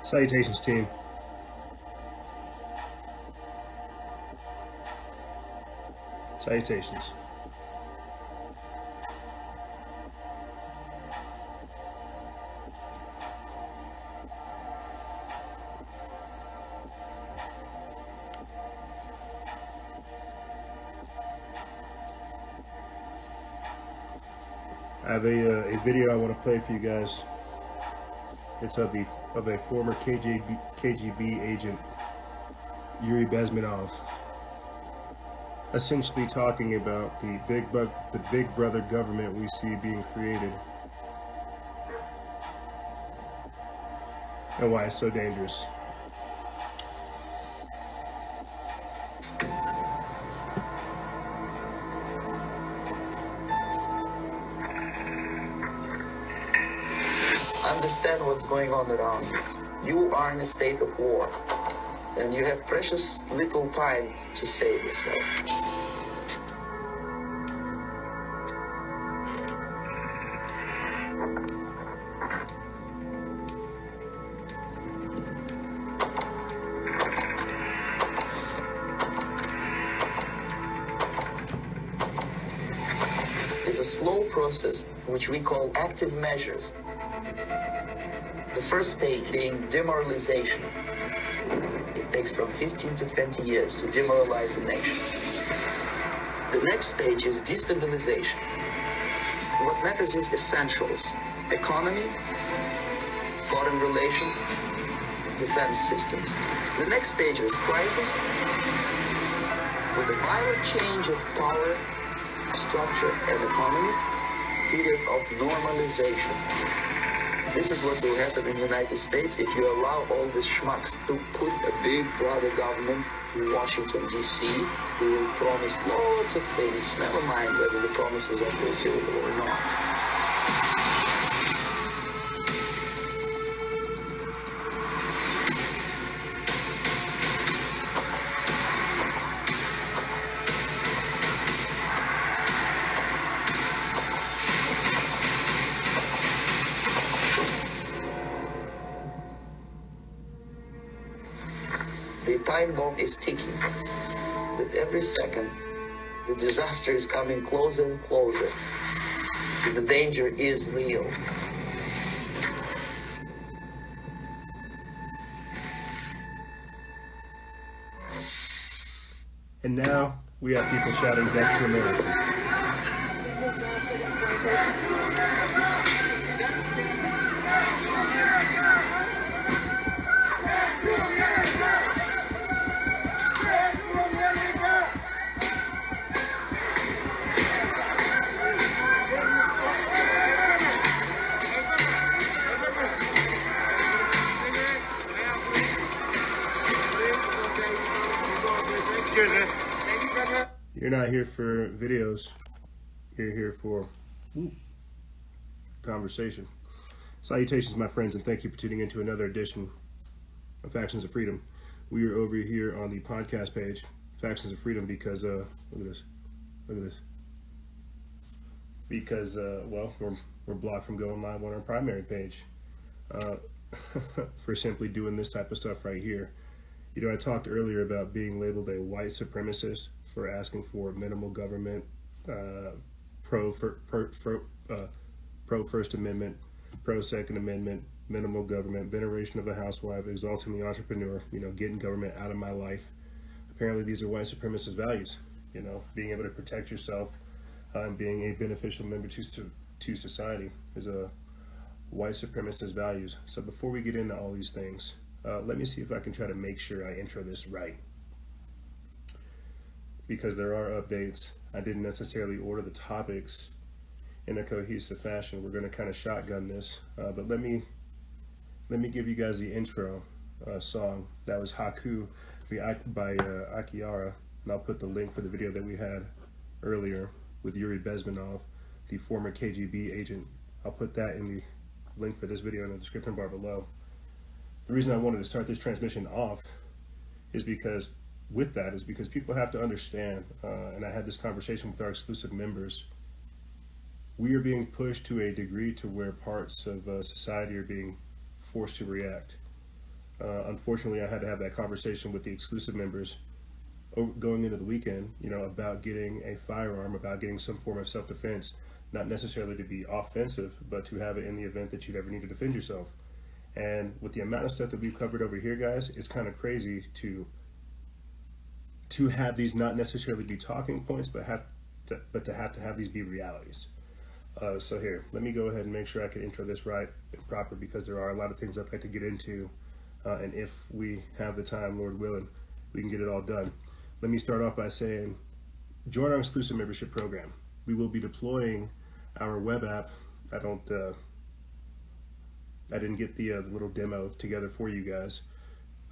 Salutations, team. Salutations. I have a video I want to play for you guys. It's of a former KGB agent, Yuri Bezmenov, essentially talking about the big brother government we see being created and why it's so dangerous. Understand what's going on around you. You are in a state of war, and you have precious little time to save yourself. It's a slow process which we call active measures. The first stage being demoralization. It takes from 15 to 20 years to demoralize a nation. The next stage is destabilization. What matters is essentials: economy, foreign relations, defense systems. The next stage is crisis, with a violent change of power, structure, and economy, period of normalization. This is what will happen in the United States if you allow all these schmucks to put a big brother government in Washington, D.C. who will promise lots of things, never mind whether the promises are fulfillable or not. The time bomb is ticking. With every second, the disaster is coming closer and closer. The danger is real. And now we have people shouting "Death to America." You're not here for videos, you're here for conversation. Salutations, my friends, and thank you for tuning into another edition of Factions of Freedom. We are over here on the podcast page, Factions of Freedom, because, look at this, because, well, we're blocked from going live on our primary page for simply doing this type of stuff right here. You know, I talked earlier about being labeled a white supremacist for asking for minimal government, pro First Amendment, pro Second Amendment, minimal government, veneration of the housewife, exalting the entrepreneur, you know, getting government out of my life. Apparently these are white supremacist values, you know, being able to protect yourself and being a beneficial member to society is a white supremacist values. So before we get into all these things, let me see if I can try to make sure I intro this right, because there are updates. I didn't necessarily order the topics in a cohesive fashion. We're going to kind of shotgun this, but let me give you guys the intro song. That was Haku by Akiara, and I'll put the link for the video that we had earlier with Yuri Bezmenov, the former KGB agent. I'll put that in the link for this video in the description bar below. The reason I wanted to start this transmission off is because people have to understand, and I had this conversation with our exclusive members, we are being pushed to a degree to where parts of society are being forced to react. Unfortunately, I had to have that conversation with the exclusive members going into the weekend, you know, about getting a firearm, about getting some form of self-defense, not necessarily to be offensive, but to have it in the event that you'd ever need to defend yourself. And with the amount of stuff that we've covered over here, guys, it's kind of crazy to have these not necessarily be talking points, but to have these be realities. So here, let me go ahead and make sure I can intro this right and proper, because there are a lot of things I'd like to get into. And if we have the time, Lord willing, we can get it all done. Let me start off by saying, join our exclusive membership program. We will be deploying our web app. I didn't get the little demo together for you guys.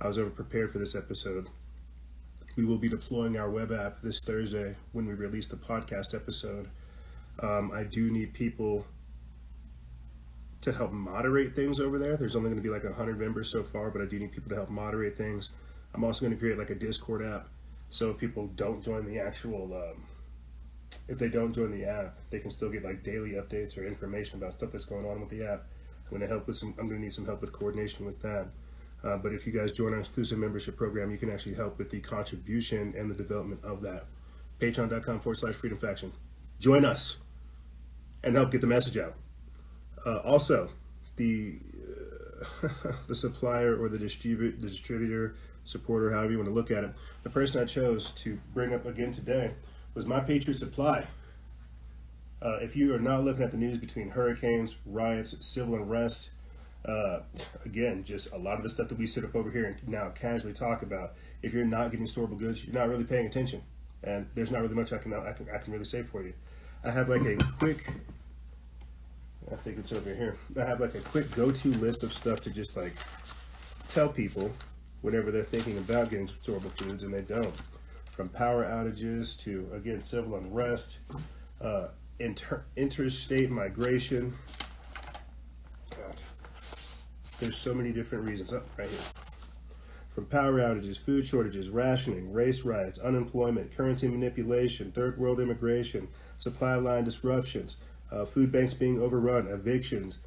I was over prepared for this episode. We will be deploying our web app this Thursday when we release the podcast episode. I do need people to help moderate things over there. There's only going to be like 100 members so far, but I do need people to help moderate things. I'm also going to create like a Discord app, so if people don't join the actual, if they don't join the app, they can still get like daily updates or information about stuff that's going on with the app. I'm going to need some help with coordination with that. But if you guys join our exclusive membership program, you can actually help with the contribution and the development of that. Patreon.com/Freedom Faction. Join us and help get the message out. Also, the supplier or the distributor, supporter, however you want to look at it, the person I chose to bring up again today was My Patriot Supply. If you are not looking at the news between hurricanes, riots, civil unrest, again, just a lot of the stuff that we sit up over here and now casually talk about, if you're not getting storable goods, you're not really paying attention. And there's not really much I can really say for you. I have like a quick, I think it's over here. I have like a quick go-to list of stuff to just like tell people whenever they're thinking about getting storable foods and they don't. From power outages to, again, civil unrest, interstate migration. God, there's so many different reasons. Oh, right here. From power outages, food shortages, rationing, race riots, unemployment, currency manipulation, third world immigration, supply line disruptions, food banks being overrun, evictions,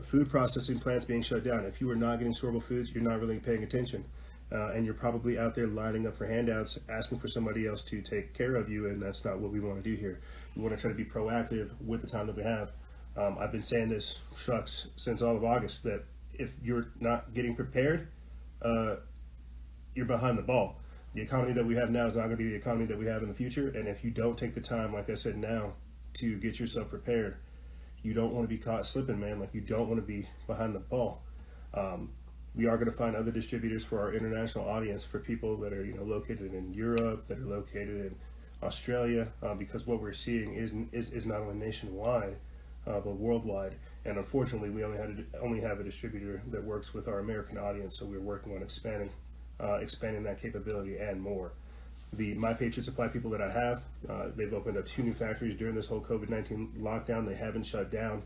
food processing plants being shut down. If you are not getting storable foods, you're not really paying attention. And you're probably out there lining up for handouts, asking for somebody else to take care of you, and that's not what we want to do here. We want to try to be proactive with the time that we have. I've been saying this, shucks, since all of August, that if you're not getting prepared, you're behind the ball. The economy that we have now is not going to be the economy that we have in the future, and if you don't take the time, like I said, now to get yourself prepared, you don't want to be caught slipping, man. Like, you don't want to be behind the ball. We are going to find other distributors for our international audience, for people that are, you know, located in Europe, that are located in Australia, because what we're seeing is not only nationwide, but worldwide. And unfortunately, we only have a distributor that works with our American audience, so we're working on expanding that capability and more. The My Patriot Supply people that I have, they've opened up 2 new factories during this whole COVID-19 lockdown. They haven't shut down.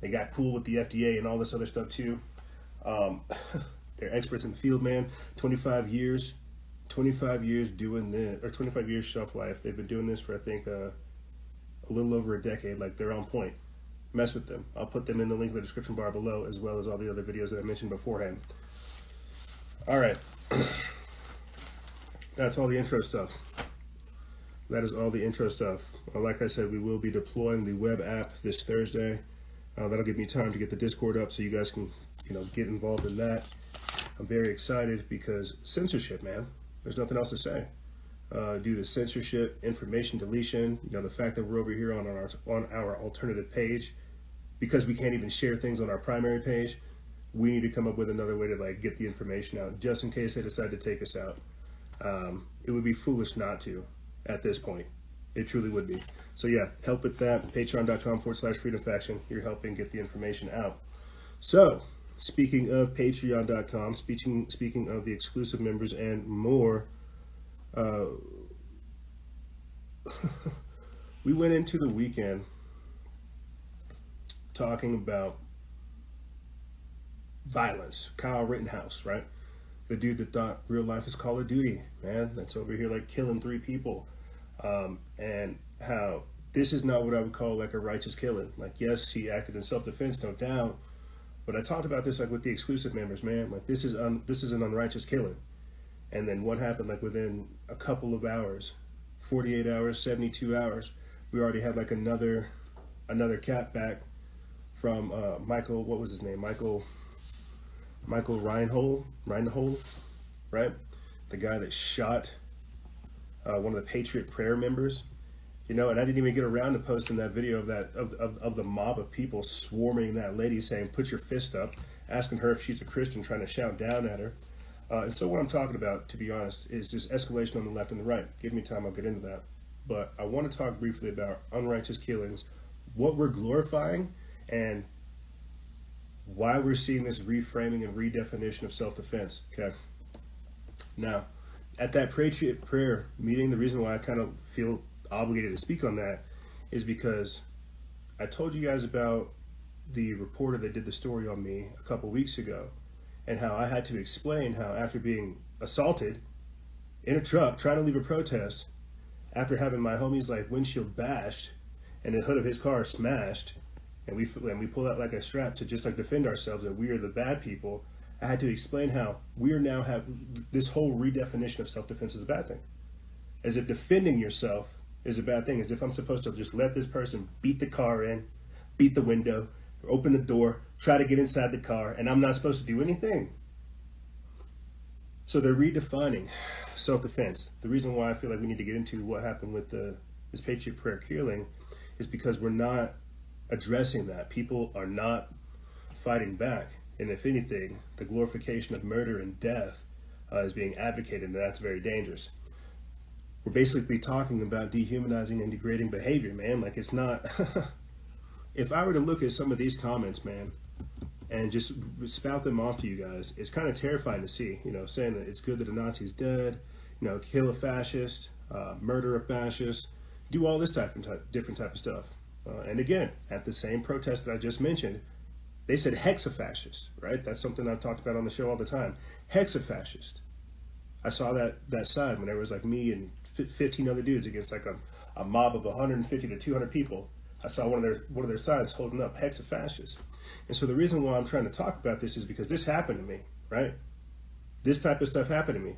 They got cool with the FDA and all this other stuff too. They're experts in the field, man. 25 years doing this, or 25 years shelf life. They've been doing this for, I think, a little over a decade. Like, they're on point. Mess with them. I'll put them in the link in the description bar below, as well as all the other videos that I mentioned beforehand. All right. That's all the intro stuff. That is all the intro stuff. Like I said, we will be deploying the web app this Thursday. That'll give me time to get the Discord up so you guys can, you know, get involved in that. I'm very excited because censorship, man. There's nothing else to say. Due to censorship, information deletion, you know, the fact that we're over here on our alternative page, because we can't even share things on our primary page, we need to come up with another way to like get the information out, just in case they decide to take us out. It would be foolish not to at this point. It truly would be. So yeah, help with that. Patreon.com/Freedom Faction. You're helping get the information out. So speaking of Patreon.com, speaking of the exclusive members and more, we went into the weekend talking about violence. Kyle Rittenhouse, right? The dude that thought real life is Call of Duty, man. That's over here like killing 3 people. And how this is not what I would call like a righteous killing. Like, yes, he acted in self-defense, no doubt. But I talked about this like with the exclusive members, man. Like this is an unrighteous killing. And then what happened, like within a couple of hours, 48 hours, 72 hours, we already had like another cat back from Michael, what was his name? Michael Reinhold, right? The guy that shot one of the Patriot Prayer members. You know, and I didn't even get around to posting that video of that of the mob of people swarming that lady, saying, "Put your fist up," asking her if she's a Christian, trying to shout down at her. And so what I'm talking about, to be honest, is just escalation on the left and the right. Give me time, I'll get into that. But I want to talk briefly about unrighteous killings, what we're glorifying, and why we're seeing this reframing and redefinition of self-defense. Okay. Now, at that Patriot Prayer meeting, the reason why I kind of feel obligated to speak on that is because I told you guys about the reporter that did the story on me a couple weeks ago, and how I had to explain how after being assaulted in a truck trying to leave a protest, after having my homie's like windshield bashed and the hood of his car smashed, and we pulled out like a strap to just like defend ourselves, and we are the bad people, I had to explain how we are now have this whole redefinition of self-defense is a bad thing, as if defending yourself is a bad thing, as if I'm supposed to just let this person beat the car in, beat the window, or open the door, try to get inside the car, and I'm not supposed to do anything. So they're redefining self-defense. The reason why I feel like we need to get into what happened with this Patriot Prayer killing is because we're not addressing that. People are not fighting back. And if anything, the glorification of murder and death is being advocated, and that's very dangerous. We're basically talking about dehumanizing and degrading behavior, man. Like, it's not... If I were to look at some of these comments, man, and just spout them off to you guys, it's kind of terrifying to see, you know, saying that it's good that a Nazi's dead, you know, kill a fascist, murder a fascist, do all this different type of stuff. And again, at the same protest that I just mentioned, they said hexafascist, right? That's something I've talked about on the show all the time. Hexafascist. I saw that sign when there was like me and 15 other dudes against like a mob of 150 to 200 people. I saw one of their signs holding up hexafascist. And so the reason why I'm trying to talk about this is because this happened to me, right? This type of stuff happened to me.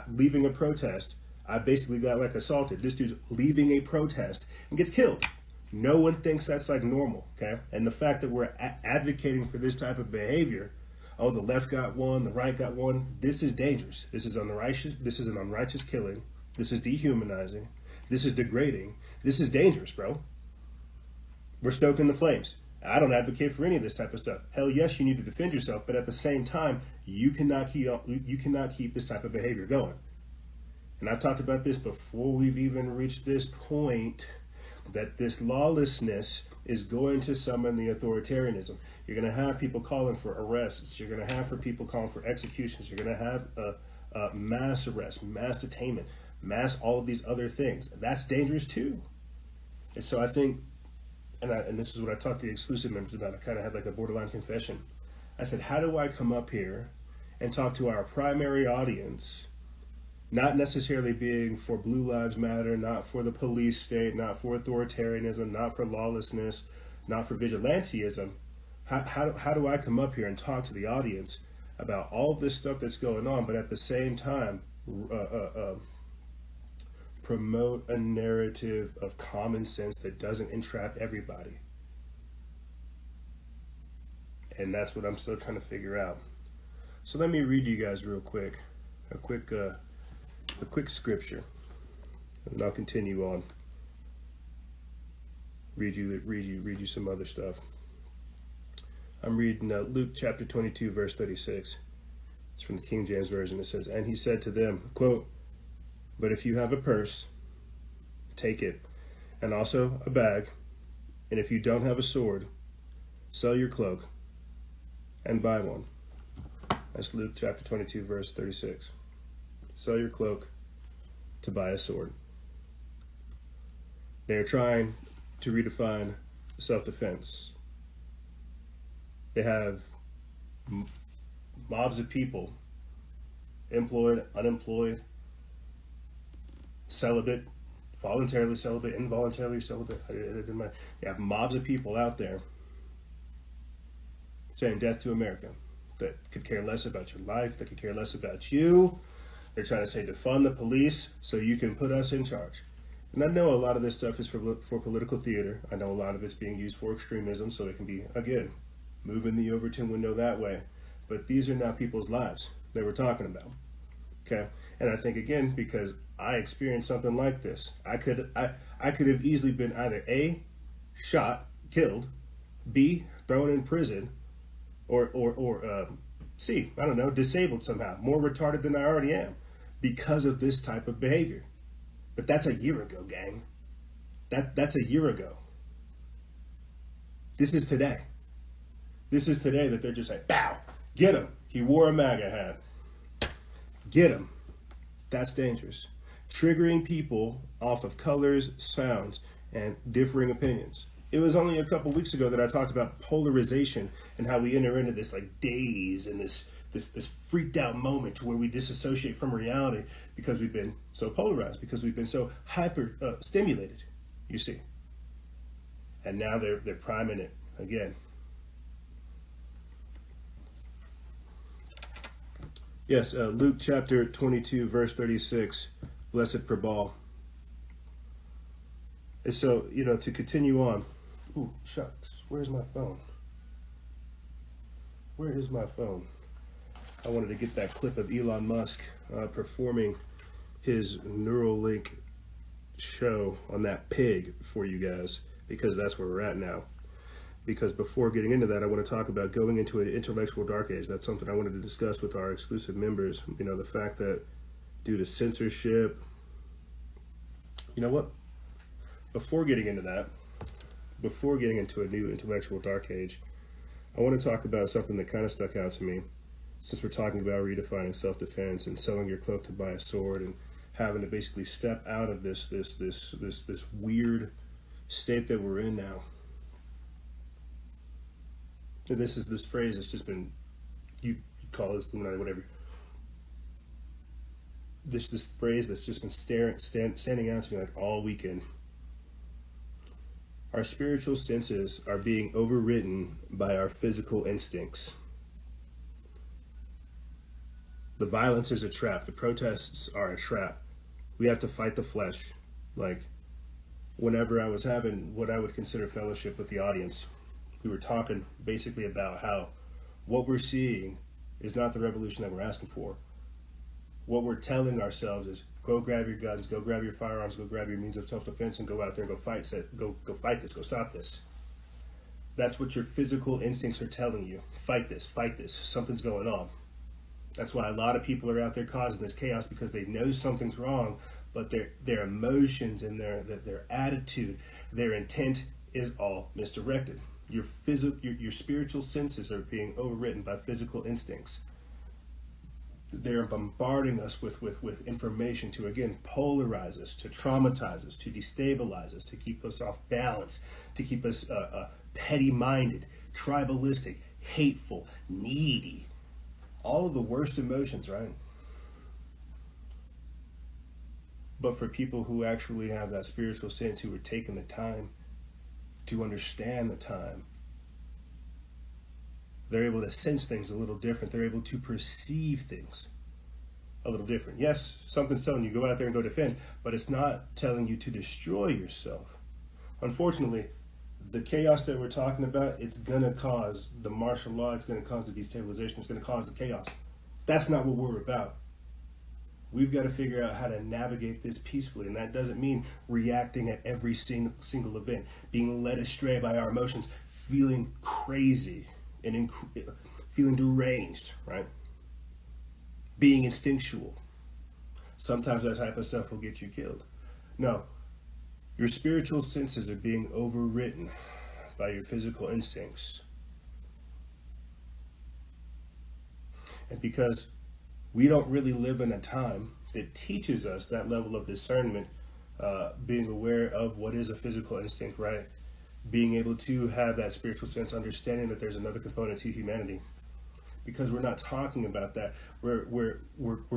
Leaving a protest, I basically got like assaulted. This dude's leaving a protest and gets killed. No one thinks that's like normal, okay? And the fact that we're advocating for this type of behavior, oh, the left got one, the right got one, this is dangerous. This is unrighteous. This is an unrighteous killing. This is dehumanizing. This is degrading. This is dangerous, bro. We're stoking the flames. I don't advocate for any of this type of stuff. Hell yes, you need to defend yourself, but at the same time, you cannot keep this type of behavior going. And I've talked about this before we've even reached this point, that this lawlessness is going to summon the authoritarianism. You're going to have people calling for arrests. You're going to have people calling for executions. You're going to have mass arrests, mass detainment, mass all of these other things. That's dangerous too. And so I think, and this is what I talked to the exclusive members about. I kind of had like a borderline confession. I said, how do I come up here and talk to our primary audience, not necessarily being for Blue Lives Matter, not for the police state, not for authoritarianism, not for lawlessness, not for vigilantism? How do I come up here and talk to the audience about all this stuff that's going on, but at the same time promote a narrative of common sense that doesn't entrap everybody? And that's what I'm still trying to figure out. So let me read you guys real quick, a quick scripture, and I'll continue on. Read you some other stuff. I'm reading Luke chapter 22, verse 36. It's from the King James Version. It says, "And he said to them," quote, "But if you have a purse, take it, and also a bag, and if you don't have a sword, sell your cloak and buy one." That's Luke chapter 22, verse 36. Sell your cloak to buy a sword. They are trying to redefine self-defense. They have mobs of people, employed, unemployed, celibate, voluntarily celibate, involuntarily celibate. They have mobs of people out there saying death to America, that could care less about your life, that could care less about you. They're trying to say defund the police so you can put us in charge. And I know a lot of this stuff is for political theater. I know a lot of it's being used for extremism, so it can be, again, moving the Overton window that way. But these are not people's lives that we're talking about. Okay? And I think, again, because I experienced something like this, I could have easily been either A, shot, killed, B, thrown in prison, or C, I don't know, disabled somehow, more retarded than I already am because of this type of behavior. But that's a year ago, gang. That's a year ago. This is today. This is today that they're just like, bow, get him. He wore a MAGA hat. Get him. That's dangerous. Triggering people off of colors, sounds, and differing opinions. It was only a couple weeks ago that I talked about polarization and how we enter into this like daze and this freaked out moment where we disassociate from reality because we've been so polarized, because we've been so hyper stimulated, you see. And now they're priming it again. Yes, Luke chapter 22, verse 36, blessed Prabal. And so, you know, to continue on, ooh, shucks, where's my phone? Where is my phone? I wanted to get that clip of Elon Musk performing his Neuralink show on that pig for you guys, because that's where we're at now. Because before getting into that, I want to talk about going into an intellectual dark age. That's something I wanted to discuss with our exclusive members. You know, the fact that due to censorship, you know what? Before getting into that, before getting into a new intellectual dark age, I want to talk about something that kind of stuck out to me, since we're talking about redefining self-defense and selling your cloak to buy a sword and having to basically step out of this weird state that we're in now. And this phrase has just been, you call this whatever. This phrase that's just been standing out to me like all weekend. Our spiritual senses are being overridden by our physical instincts. The violence is a trap. The protests are a trap. We have to fight the flesh. Like, whenever I was having what I would consider fellowship with the audience, we were talking basically about how what we're seeing is not the revolution that we're asking for. What we're telling ourselves is, go grab your guns, go grab your firearms, go grab your means of self-defense, and go out there and go fight. Go fight this, go stop this. That's what your physical instincts are telling you. Fight this, something's going on. That's why a lot of people are out there causing this chaos, because they know something's wrong, but their emotions and their attitude, their intent is all misdirected. Your spiritual senses are being overwritten by physical instincts. They're bombarding us with information to, again, polarize us, to traumatize us, to destabilize us, to keep us off balance, to keep us petty-minded, tribalistic, hateful, needy. All of the worst emotions, right? But for people who actually have that spiritual sense, who are taking the time to understand the time, they're able to sense things a little different. They're able to perceive things a little different. Yes, something's telling you, go out there and go defend, but it's not telling you to destroy yourself. Unfortunately, the chaos that we're talking about, it's going to cause the martial law, it's going to cause the destabilization, it's going to cause the chaos. That's not what we're about. We've got to figure out how to navigate this peacefully, and that doesn't mean reacting at every single event, being led astray by our emotions, feeling crazy and feeling deranged, right? Being instinctual. Sometimes that type of stuff will get you killed. No, your spiritual senses are being overwritten by your physical instincts. And because we don't really live in a time that teaches us that level of discernment, being aware of what is a physical instinct, right? Being able to have that spiritual sense, understanding that there's another component to humanity. Because we're not talking about that. We're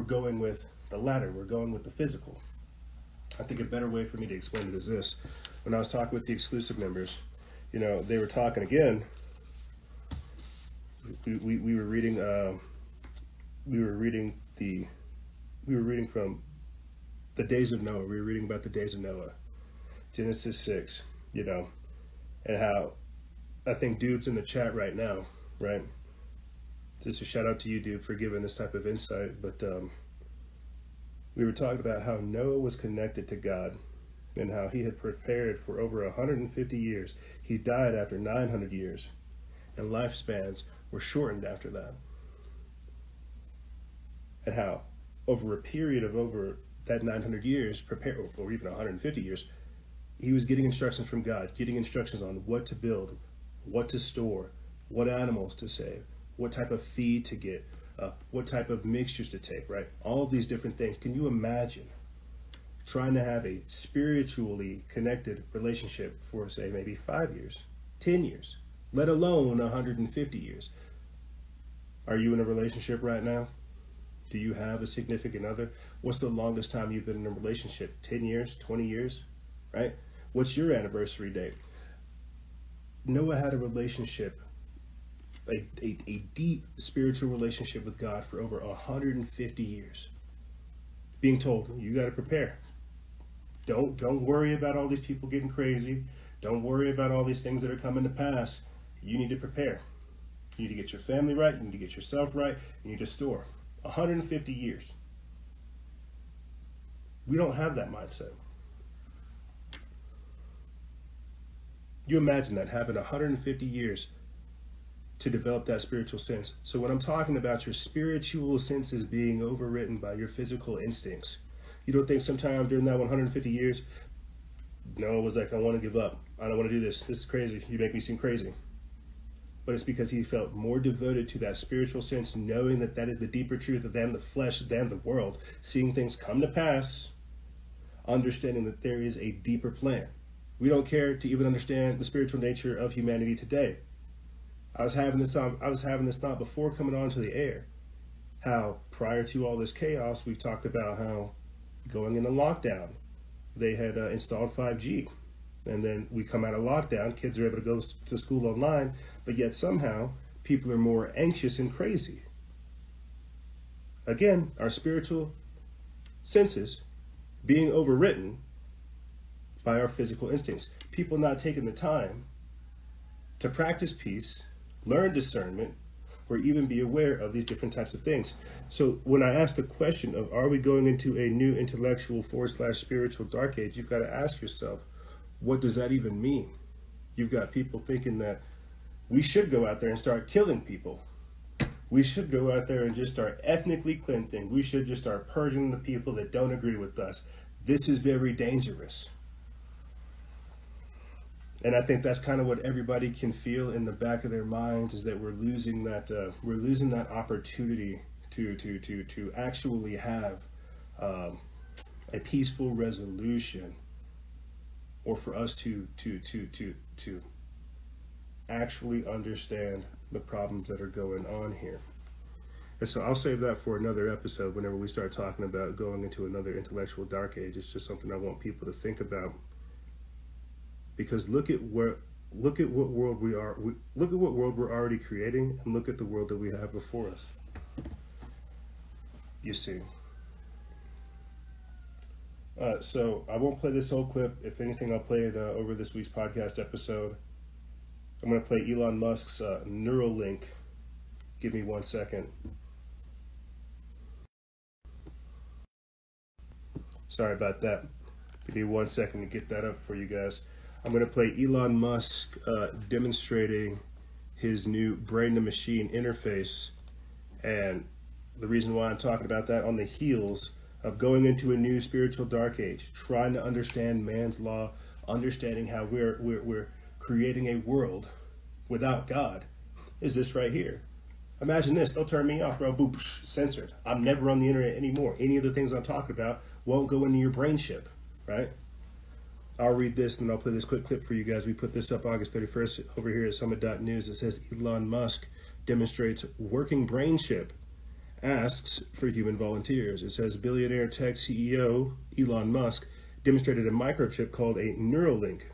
going with the latter. We're going with the physical. I think a better way for me to explain it is this. When I was talking with the exclusive members, you know, they were talking again we were reading from the days of Noah. We were reading about the days of Noah, Genesis 6, you know, and how I think dude's in the chat right now, right? Just a shout out to you, dude, for giving this type of insight. But we were talking about how Noah was connected to God and how he had prepared for over 150 years. He died after 900 years, and lifespans were shortened after that. And how over a period of over that 900 years, or even 150 years, he was getting instructions from God, getting instructions on what to build, what to store, what animals to save, what type of feed to get, what type of mixtures to take, right? All of these different things. Can you imagine trying to have a spiritually connected relationship for, say, maybe 5 years, 10 years, let alone 150 years? Are you in a relationship right now? Do you have a significant other? What's the longest time you've been in a relationship? 10 years, 20 years, right? What's your anniversary date? Noah had a relationship, a deep spiritual relationship with God for over 150 years. Being told, you got to prepare. Don't worry about all these people getting crazy. Don't worry about all these things that are coming to pass. You need to prepare. You need to get your family right. You need to get yourself right. You need to store. 150 years. We don't have that mindset. You imagine that, having 150 years to develop that spiritual sense. So when I'm talking about your spiritual senses being overwritten by your physical instincts, you don't think sometime during that 150 years, Noah was like, I want to give up. I don't want to do this. This is crazy. You make me seem crazy. But it's because he felt more devoted to that spiritual sense, knowing that that is the deeper truth than the flesh, than the world, seeing things come to pass, understanding that there is a deeper plan. We don't care to even understand the spiritual nature of humanity today. I was having this thought before coming onto the air, how prior to all this chaos, we talked about how going into lockdown, they had installed 5G. And then we come out of lockdown, kids are able to go to school online, but yet somehow people are more anxious and crazy. Again, our spiritual senses being overwritten by our physical instincts. People not taking the time to practice peace, learn discernment, or even be aware of these different types of things. So when I ask the question of, are we going into a new intellectual / spiritual dark age, you've got to ask yourself, what does that even mean? You've got people thinking that we should go out there and start killing people. We should go out there and just start ethnically cleansing. We should just start purging the people that don't agree with us. This is very dangerous. And I think that's kind of what everybody can feel in the back of their minds, is that we're losing that opportunity to actually have a peaceful resolution, or for us to actually understand the problems that are going on here. And so I'll save that for another episode whenever we start talking about going into another intellectual dark age. It's just something I want people to think about. Because look at what world we're already creating, and look at the world that we have before us. You see. So I won't play this whole clip. If anything, I'll play it over this week's podcast episode. I'm going to play Elon Musk's Neuralink. Give me 1 second. Sorry about that. Give me 1 second to get that up for you guys. I'm going to play Elon Musk demonstrating his new brain-to-machine interface. And the reason why I'm talking about that on the heels of going into a new spiritual dark age, trying to understand man's law, understanding how we're creating a world without God, is this right here. Imagine this, they'll turn me off, bro, boop, censored. I'm never on the internet anymore. Any of the things I'm talking about won't go into your brain chip, right? I'll read this and then I'll play this quick clip for you guys. We put this up August 31st over here at summit.news. It says Elon Musk demonstrates working brain chip, asks for human volunteers. It says billionaire tech CEO Elon Musk demonstrated a microchip called a Neuralink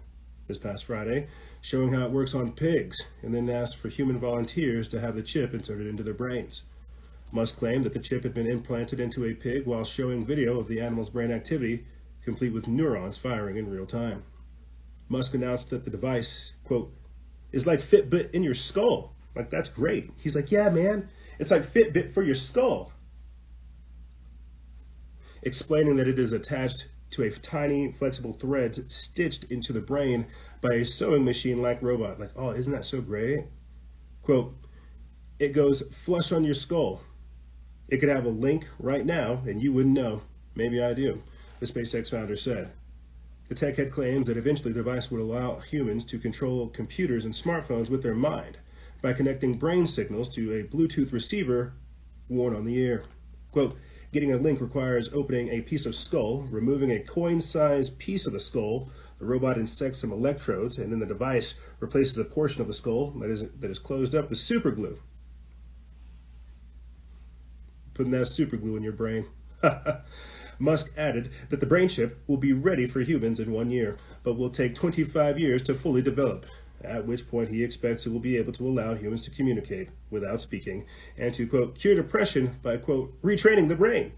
this past Friday, showing how it works on pigs, and then asked for human volunteers to have the chip inserted into their brains. Musk claimed that the chip had been implanted into a pig while showing video of the animal's brain activity, complete with neurons firing in real time. Musk announced that the device, quote, is like Fitbit in your skull. Like, that's great. He's like, yeah, man, it's like Fitbit for your skull. Explaining that it is attached to a tiny, flexible threads stitched into the brain by a sewing machine-like robot. Like, oh, isn't that so great? Quote, it goes flush on your skull. It could have a link right now, and you wouldn't know. Maybe I do, the SpaceX founder said. The tech head claims that eventually the device would allow humans to control computers and smartphones with their mind by connecting brain signals to a Bluetooth receiver worn on the ear. Quote, getting a link requires opening a piece of skull, removing a coin-sized piece of the skull. The robot inserts some electrodes, and then the device replaces a portion of the skull that is closed up with super glue. Putting that super glue in your brain. Musk added that the brain chip will be ready for humans in 1 year, but will take 25 years to fully develop, at which point he expects it will be able to allow humans to communicate without speaking and to, quote, cure depression by, quote, retraining the brain.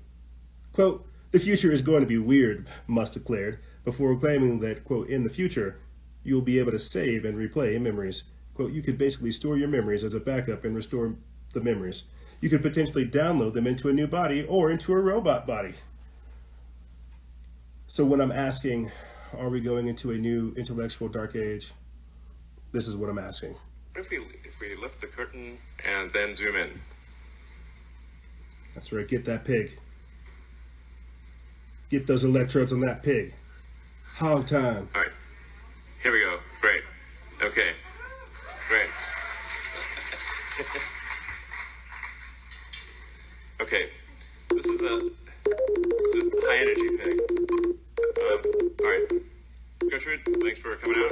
Quote, the future is going to be weird, Musk declared, before claiming that, quote, in the future, you'll be able to save and replay memories. Quote, you could basically store your memories as a backup and restore the memories. You could potentially download them into a new body or into a robot body. So when I'm asking, are we going into a new intellectual dark age? This is what I'm asking. If we lift the curtain and then zoom in. That's right, get that pig. Get those electrodes on that pig. Hog time. All right, here we go. Great. Okay, great. Okay, this is a high energy pig. All right, Gertrude, thanks for coming out.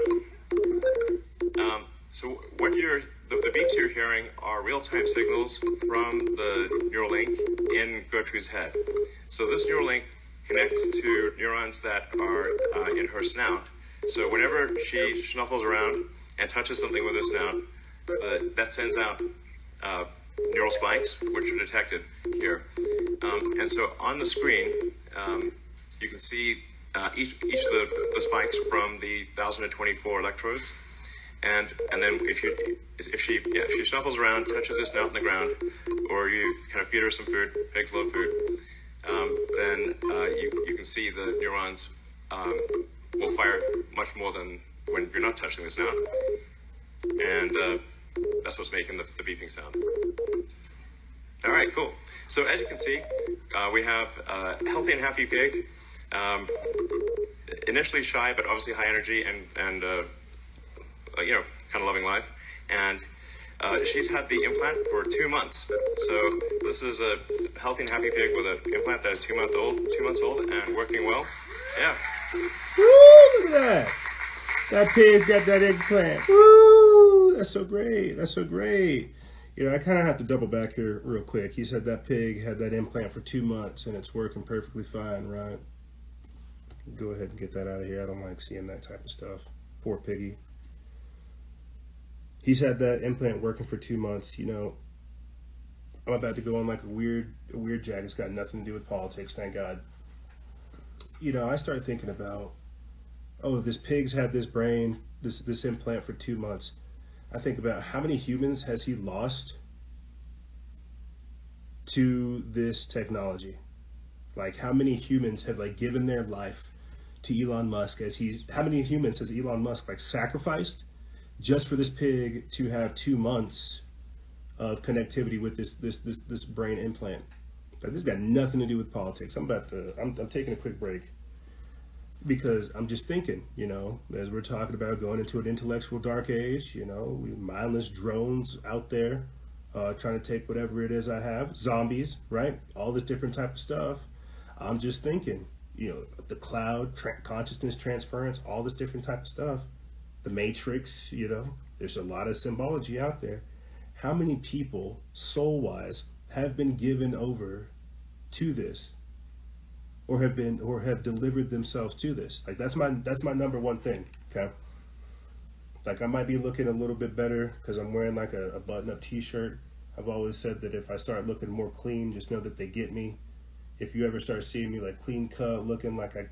So what the beeps you're hearing are real-time signals from the Neuralink in Gertrude's head. So this Neuralink connects to neurons that are in her snout. So whenever she snuffles around and touches something with her snout, that sends out neural spikes, which are detected here. And so on the screen, you can see each of the spikes from the 1,024 electrodes. And then if she snuffles around, touches her snout on the ground, or you kind of feed her some food, pigs love food, then you can see the neurons will fire much more than when you're not touching the snout. And that's what's making the beeping sound. All right, cool. So as you can see, we have a healthy and happy pig, initially shy, but obviously high energy and you know, kind of loving life. And she's had the implant for 2 months. So this is a healthy and happy pig with an implant that is 2 months old and working well. Yeah. Woo, look at that. That pig got that implant. Woo, that's so great. That's so great. You know, I kind of have to double back here real quick. He said that pig had that implant for 2 months and it's working perfectly fine, right? Go ahead and get that out of here. I don't like seeing that type of stuff. Poor piggy. He's had that implant working for 2 months. You know, I'm about to go on like a weird jag. It's got nothing to do with politics, thank God. You know, I start thinking about, oh, this pig's had this brain, this implant for 2 months. I think about how many humans has he lost to this technology? Like, how many humans have like given their life to Elon Musk how many humans has Elon Musk like sacrificed just for this pig to have 2 months of connectivity with this brain implant? But this got nothing to do with politics. I'm taking a quick break because I'm just thinking, you know, as we're talking about going into an intellectual dark age, you know, mindless drones out there trying to take whatever it is I have, zombies, right? All this different type of stuff. I'm just thinking, you know, the cloud, consciousness transference, all this different type of stuff. The Matrix, you know, there's a lot of symbology out there. How many people, soul-wise, have been given over to this, or have delivered themselves to this? Like, that's my number one thing. Okay, Like, I might be looking a little bit better because I'm wearing like a button-up t-shirt. I've always said that if I start looking more clean, just know that they get me. If you ever start seeing me like clean cut, looking like I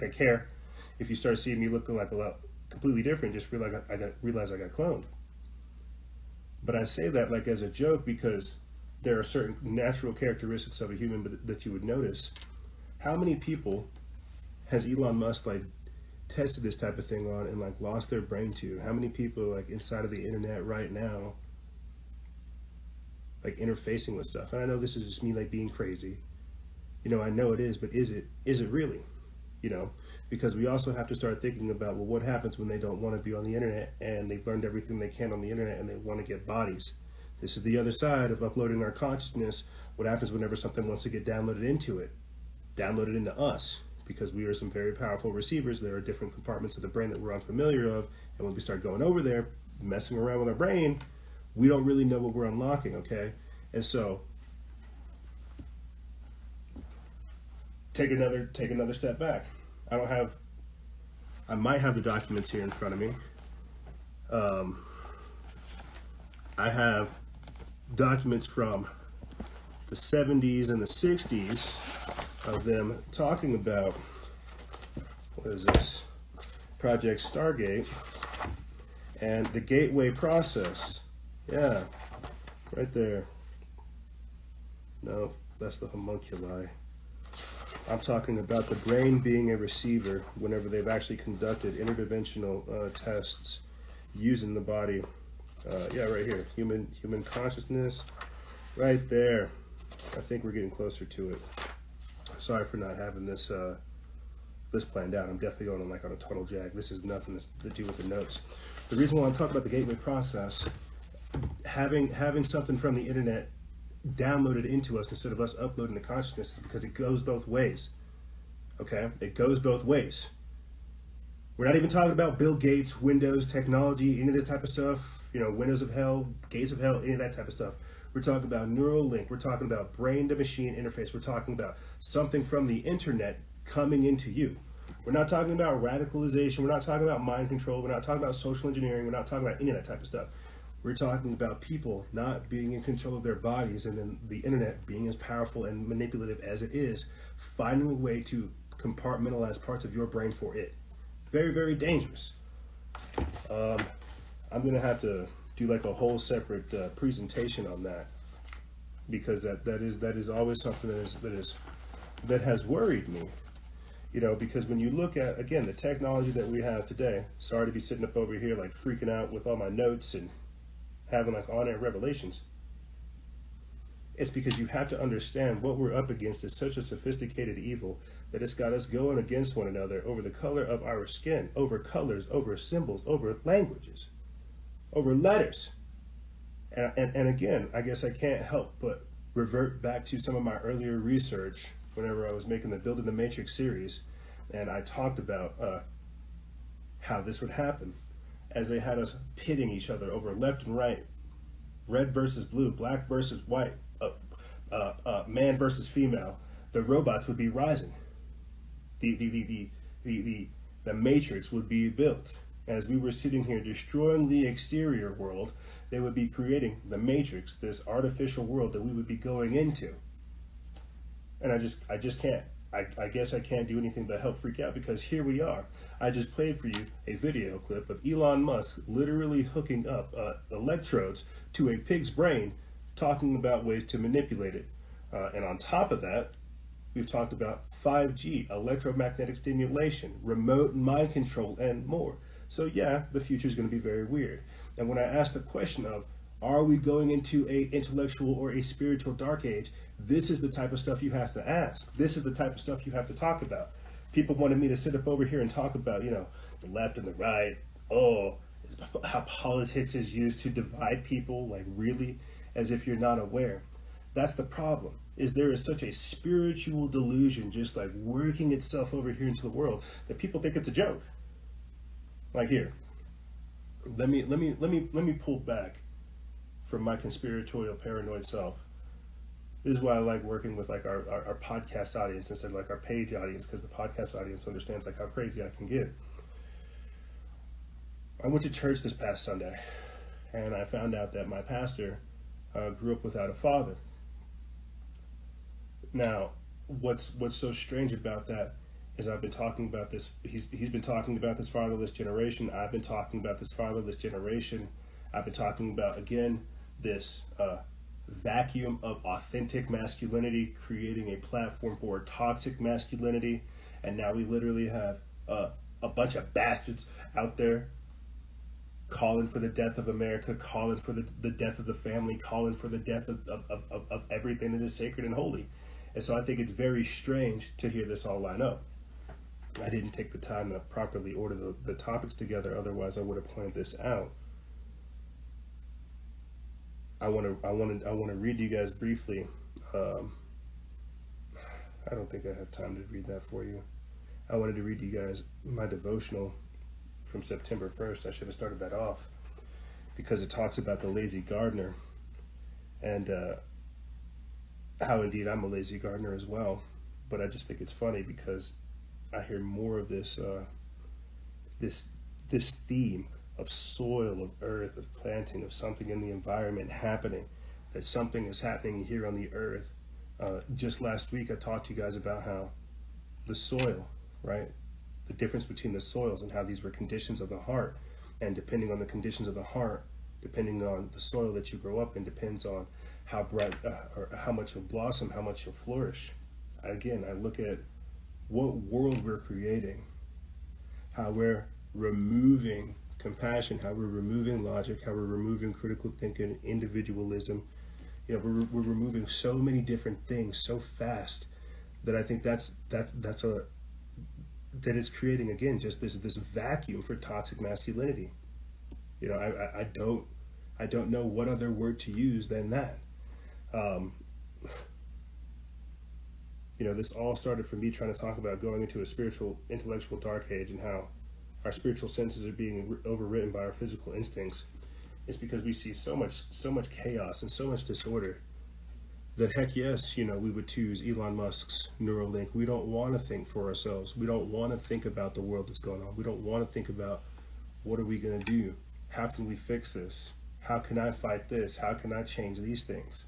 care, if you start seeing me looking like a lot completely different, just realize I got cloned. But I say that like as a joke because there are certain natural characteristics of a human that you would notice. How many people has Elon Musk like tested this type of thing on and like lost their brain to? How many people like inside of the internet right now like interfacing with stuff? And I know this is just me like being crazy, you know, I know it is, but is it really, you know? Because we also have to start thinking about, well, what happens when they don't want to be on the internet and they've learned everything they can on the internet and they want to get bodies? This is the other side of uploading our consciousness. What happens whenever something wants to get downloaded into it? Downloaded into us, because we are some very powerful receivers. There are different compartments of the brain that we're unfamiliar of, and when we start going over there, messing around with our brain, we don't really know what we're unlocking, okay? And so, take another step back. I might have the documents here in front of me. I have documents from the 70s and the 60s of them talking about, what is this? Project Stargate and the gateway process. Yeah, right there. No, that's the homunculi. I'm talking about the brain being a receiver whenever they've actually conducted interdimensional tests using the body. Yeah, right here, human consciousness, right there. I think we're getting closer to it. Sorry for not having this this planned out. I'm definitely going on a total jag. This is nothing to do with the notes. The reason why I'm talking about the gateway process, having something from the internet downloaded into us instead of us uploading the consciousness, is because it goes both ways. Okay, it goes both ways. We're not even talking about Bill Gates, Windows, technology, any of this type of stuff, you know, windows of hell, gates of hell, any of that type of stuff. We're talking about Neuralink. We're talking about brain to machine interface. We're talking about something from the internet coming into you. We're not talking about radicalization. We're not talking about mind control. We're not talking about social engineering. We're not talking about any of that type of stuff. We're talking about people not being in control of their bodies, and then the internet being as powerful and manipulative as it is, finding a way to compartmentalize parts of your brain for it. Very, very dangerous. I'm gonna have to do like a whole separate presentation on that, because that is always something that has worried me. You know, because when you look at, again, the technology that we have today, sorry to be sitting up over here like freaking out with all my notes and having like on-air revelations. It's because you have to understand what we're up against is such a sophisticated evil that it's got us going against one another over the color of our skin, over colors, over symbols, over languages, over letters. And again, I guess I can't help but revert back to some of my earlier research whenever I was making the Building the Matrix series, and I talked about how this would happen as they had us pitting each other over left and right, red versus blue, black versus white, man versus female. The robots would be rising. The Matrix would be built. As we were sitting here destroying the exterior world, they would be creating the Matrix, this artificial world that we would be going into. And I just can't. I guess I can't do anything but help freak out, because here we are. I just played for you a video clip of Elon Musk literally hooking up electrodes to a pig's brain, talking about ways to manipulate it. And on top of that, we've talked about 5G, electromagnetic stimulation, remote mind control, and more. So yeah, the future is going to be very weird. And when I ask the question of, are we going into a intellectual or a spiritual dark age? This is the type of stuff you have to ask. This is the type of stuff you have to talk about. People wanted me to sit up over here and talk about, you know, the left and the right. Oh, how politics is used to divide people, like really, as if you're not aware. That's the problem, is there is such a spiritual delusion just like working itself over here into the world that people think it's a joke. Like here, let me pull back from my conspiratorial paranoid self This is why I like working with like our podcast audience instead of like our page audience, because the podcast audience understands like how crazy I can get. I went to church this past Sunday, and I found out that my pastor grew up without a father. Now, what's so strange about that is I've been talking about this. He's been talking about this fatherless generation. I've been talking about this fatherless generation. I've been talking about, again, this vacuum of authentic masculinity, creating a platform for toxic masculinity. And now we literally have a bunch of bastards out there calling for the death of America, calling for the death of the family, calling for the death of everything that is sacred and holy. And so I think it's very strange to hear this all line up. I didn't take the time to properly order the topics together, otherwise I would have pointed this out. I want to read you guys briefly. I don't think I have time to read that for you. I wanted to read you guys my devotional from September 1st. I should have started that off because it talks about the lazy gardener and how indeed I'm a lazy gardener as well. But I just think it's funny because I hear more of this this theme of soil, of earth, of planting, of something in the environment happening, that something is happening here on the earth. Just last week I talked to you guys about how the soil, right? The difference between the soils and how these were conditions of the heart. And depending on the conditions of the heart, depending on the soil that you grow up in, depends on how bright or how much you'll blossom, how much you'll flourish. Again, I look at what world we're creating, how we're removing compassion, how we're removing logic, how we're removing critical thinking, individualism. You know, we're removing so many different things so fast that I think that it's creating, again, just this vacuum for toxic masculinity. You know, I don't know what other word to use than that. You know, this all started from me trying to talk about going into a spiritual, intellectual dark age and how our spiritual senses are being overwritten by our physical instincts. It's because we see so much chaos and so much disorder that, heck yes, you know, we would choose Elon Musk's Neuralink. We don't want to think for ourselves. We don't want to think about the world that's going on. We don't want to think about what are we going to do? How can we fix this? How can I fight this? How can I change these things?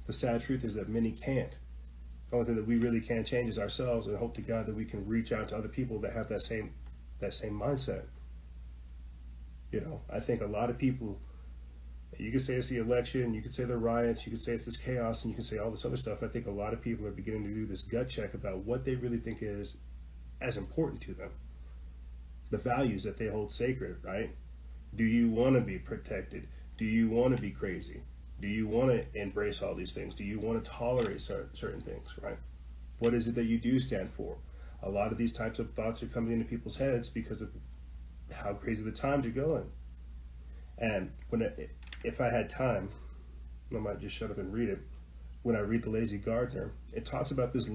The sad truth is that many can't. The only thing that we really can change is ourselves, and hope to God that we can reach out to other people that have that same mindset. You know, I think a lot of people, you could say it's the election, you could say the riots, you could say it's this chaos, and you can say all this other stuff. I think a lot of people are beginning to do this gut check about what they really think is as important to them. The values that they hold sacred, right? Do you want to be protected? Do you want to be crazy? Do you want to embrace all these things? Do you want to tolerate certain things, right? What is it that you do stand for? A lot of these types of thoughts are coming into people's heads because of how crazy the times are going. And if I had time, I might just shut up and read it. When I read The Lazy Gardener, it talks about this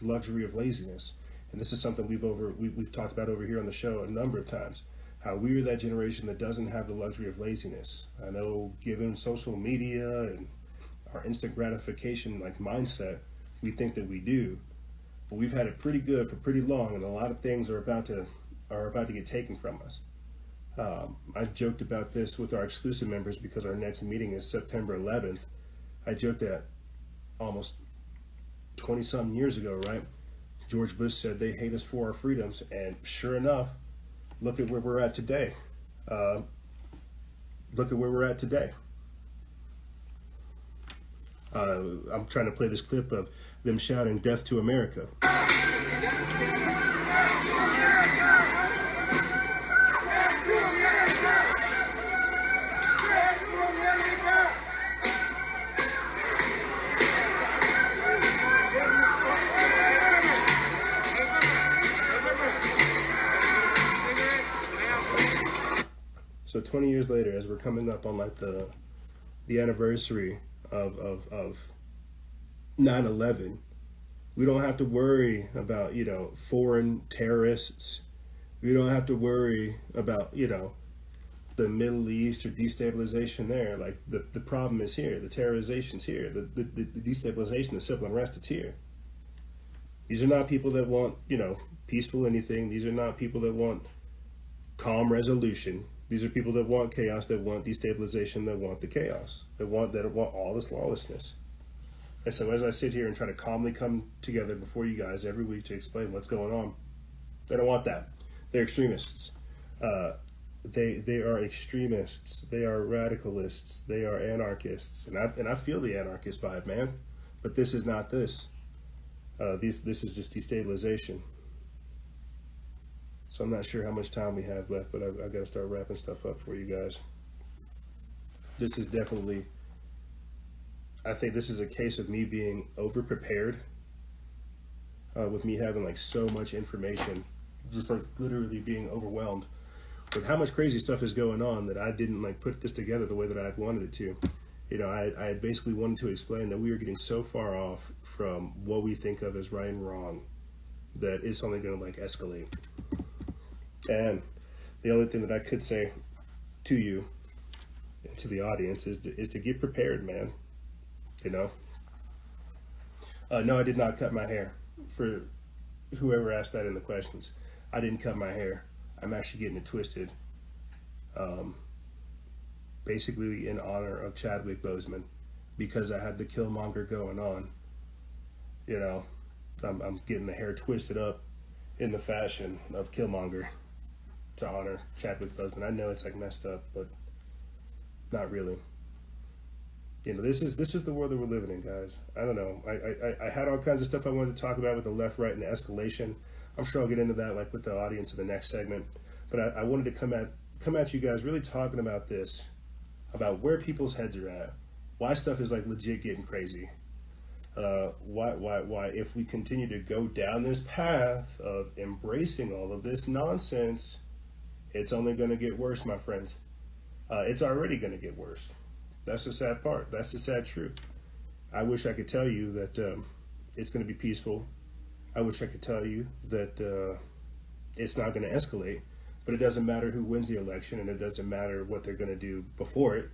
luxury of laziness. And this is something we've talked about over here on the show a number of times. How we are that generation that doesn't have the luxury of laziness. I know, given social media and our instant gratification like mindset, we think that we do, but we've had it pretty good for pretty long, and a lot of things are about to get taken from us. I joked about this with our exclusive members because our next meeting is September 11th. I joked that almost 20-something years ago, right? George Bush said they hate us for our freedoms, and sure enough, look at where we're at today. Look at where we're at today. I'm trying to play this clip of them shouting "Death to America." So 20 years later, as we're coming up on like the anniversary of 9/11, we don't have to worry about, you know, foreign terrorists. We don't have to worry about, you know, the Middle East or destabilization there. Like the problem is here. The terrorization's here. The destabilization, the civil unrest, it's here. These are not people that want, you know, peaceful anything. These are not people that want calm resolution. These are people that want chaos, that want destabilization, that want the chaos, that want all this lawlessness. And so as I sit here and try to calmly come together before you guys every week to explain what's going on, they don't want that. They're extremists. They are extremists. They are radicalists. They are anarchists. And I feel the anarchist vibe, man. But this is not this. This is just destabilization. So I'm not sure how much time we have left, but I've got to start wrapping stuff up for you guys. This is definitely, I think this is a case of me being over-prepared, with me having like so much information, just like literally being overwhelmed with how much crazy stuff is going on that I didn't like put this together the way that I had wanted it to. You know, I had basically wanted to explain that we are getting so far off from what we think of as right and wrong that it's only going to like escalate. And the only thing that I could say to you and to the audience is to get prepared, man. You know? No, I did not cut my hair. For whoever asked that in the questions, I didn't cut my hair. I'm actually getting it twisted. Basically in honor of Chadwick Boseman, because I had the Killmonger going on. You know, I'm getting the hair twisted up in the fashion of Killmonger to honor Chadwick Boseman. I know it's like messed up, but not really. You know, this is the world that we're living in, guys. I don't know. I had all kinds of stuff I wanted to talk about with the left, right, and the escalation. I'm sure I'll get into that like with the audience in the next segment. But I wanted to come at you guys really talking about this, about where people's heads are at, why stuff is like legit getting crazy. Why if we continue to go down this path of embracing all of this nonsense, it's only going to get worse, my friends. It's already going to get worse. That's the sad part. That's the sad truth. I wish I could tell you that it's going to be peaceful. I wish I could tell you that it's not going to escalate, but it doesn't matter who wins the election, and it doesn't matter what they're going to do before it.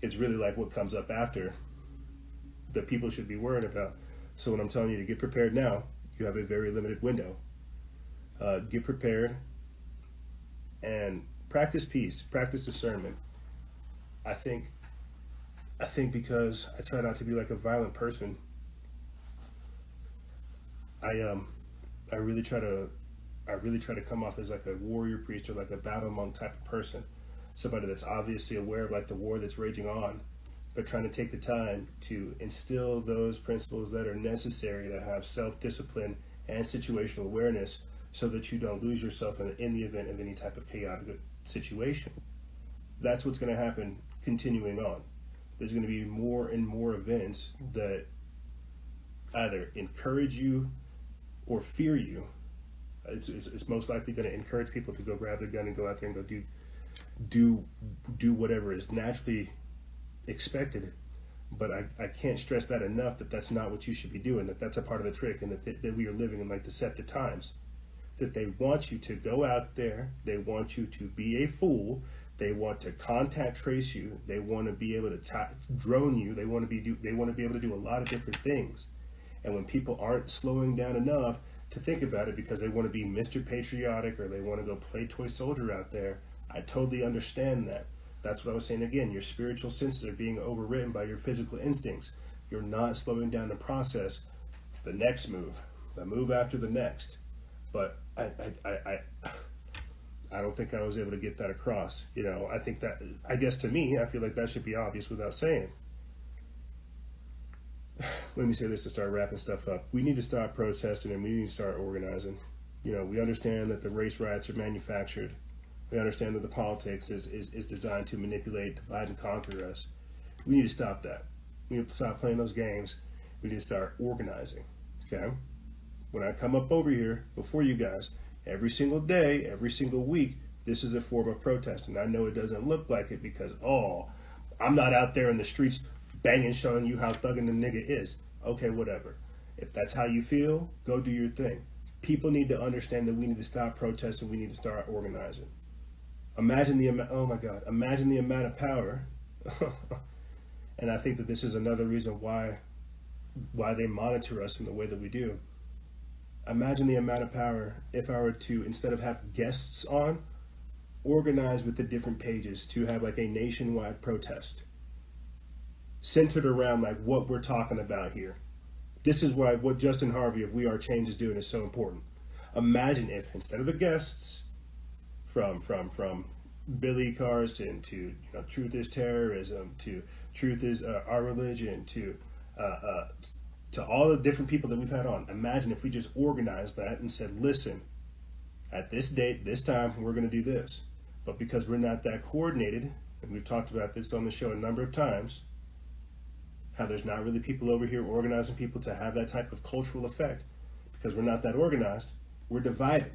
It's really like what comes up after that people should be worried about. So when I'm telling you to get prepared now, you have a very limited window. Get prepared and practice peace, practice discernment. I think because I try not to be like a violent person, I really try to come off as like a warrior priest or like a battle monk type of person, somebody that's obviously aware of like the war that's raging on, but trying to take the time to instill those principles that are necessary to have self-discipline and situational awareness so that you don't lose yourself in the event of any type of chaotic situation. That's what's going to happen continuing on. There's going to be more and more events that either encourage you or fear you. It's most likely going to encourage people to go grab their gun and go out there and go do whatever is naturally expected. But I can't stress that enough, that that's not what you should be doing, that that's a part of the trick, and that we are living in like deceptive times. That they want you to go out there, they want you to be a fool, they want to contact trace you, they want to be able to drone you, they want to be able to do a lot of different things. And when people aren't slowing down enough to think about it because they want to be Mr. Patriotic or they want to go play toy soldier out there, I totally understand that. That's what I was saying again. Your spiritual senses are being overridden by your physical instincts. You're not slowing down the process. The next move, the move after the next. But I don't think I was able to get that across. You know, I think that, I guess to me, I feel like that should be obvious without saying. Let me say this to start wrapping stuff up. We need to stop protesting and we need to start organizing. You know, we understand that the race riots are manufactured. We understand that the politics is designed to manipulate, divide, and conquer us. We need to stop that. We need to stop playing those games. We need to start organizing, okay? When I come up over here before you guys, every single day, every single week, this is a form of protest. And I know it doesn't look like it because, oh, I'm not out there in the streets banging, showing you how thugging the nigga is. Okay, whatever. If that's how you feel, go do your thing. People need to understand that we need to stop protesting. We need to start organizing. Imagine the amount, oh my God, imagine the amount of power. And I think that this is another reason why they monitor us in the way that we do. Imagine the amount of power if I were to, instead of have guests on, organize with the different pages to have like a nationwide protest centered around like what we're talking about here. This is why what Justin Harvey of We Are Change is doing is so important. Imagine if instead of the guests from Billy Carson to Truth is Terrorism to Truth is Our Religion to all the different people that we've had on, imagine if we just organized that and said, listen, at this date, this time, we're going to do this. But because we're not that coordinated, and we've talked about this on the show a number of times, how there's not really people over here organizing people to have that type of cultural effect. Because we're not that organized, we're divided.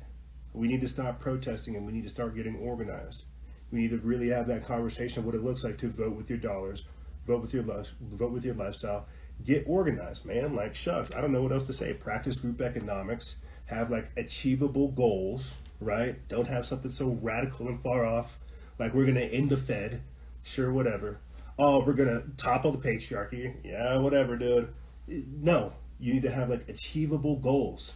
We need to stop protesting and we need to start getting organized. We need to really have that conversation of what it looks like to vote with your dollars, vote with your lifestyle, get organized, man. Like, shucks, I don't know what else to say. Practice group economics, have like achievable goals, right? Don't have something so radical and far off, like we're gonna end the Fed, sure, whatever. Oh, we're gonna topple the patriarchy, yeah, whatever, dude. No, you need to have like achievable goals.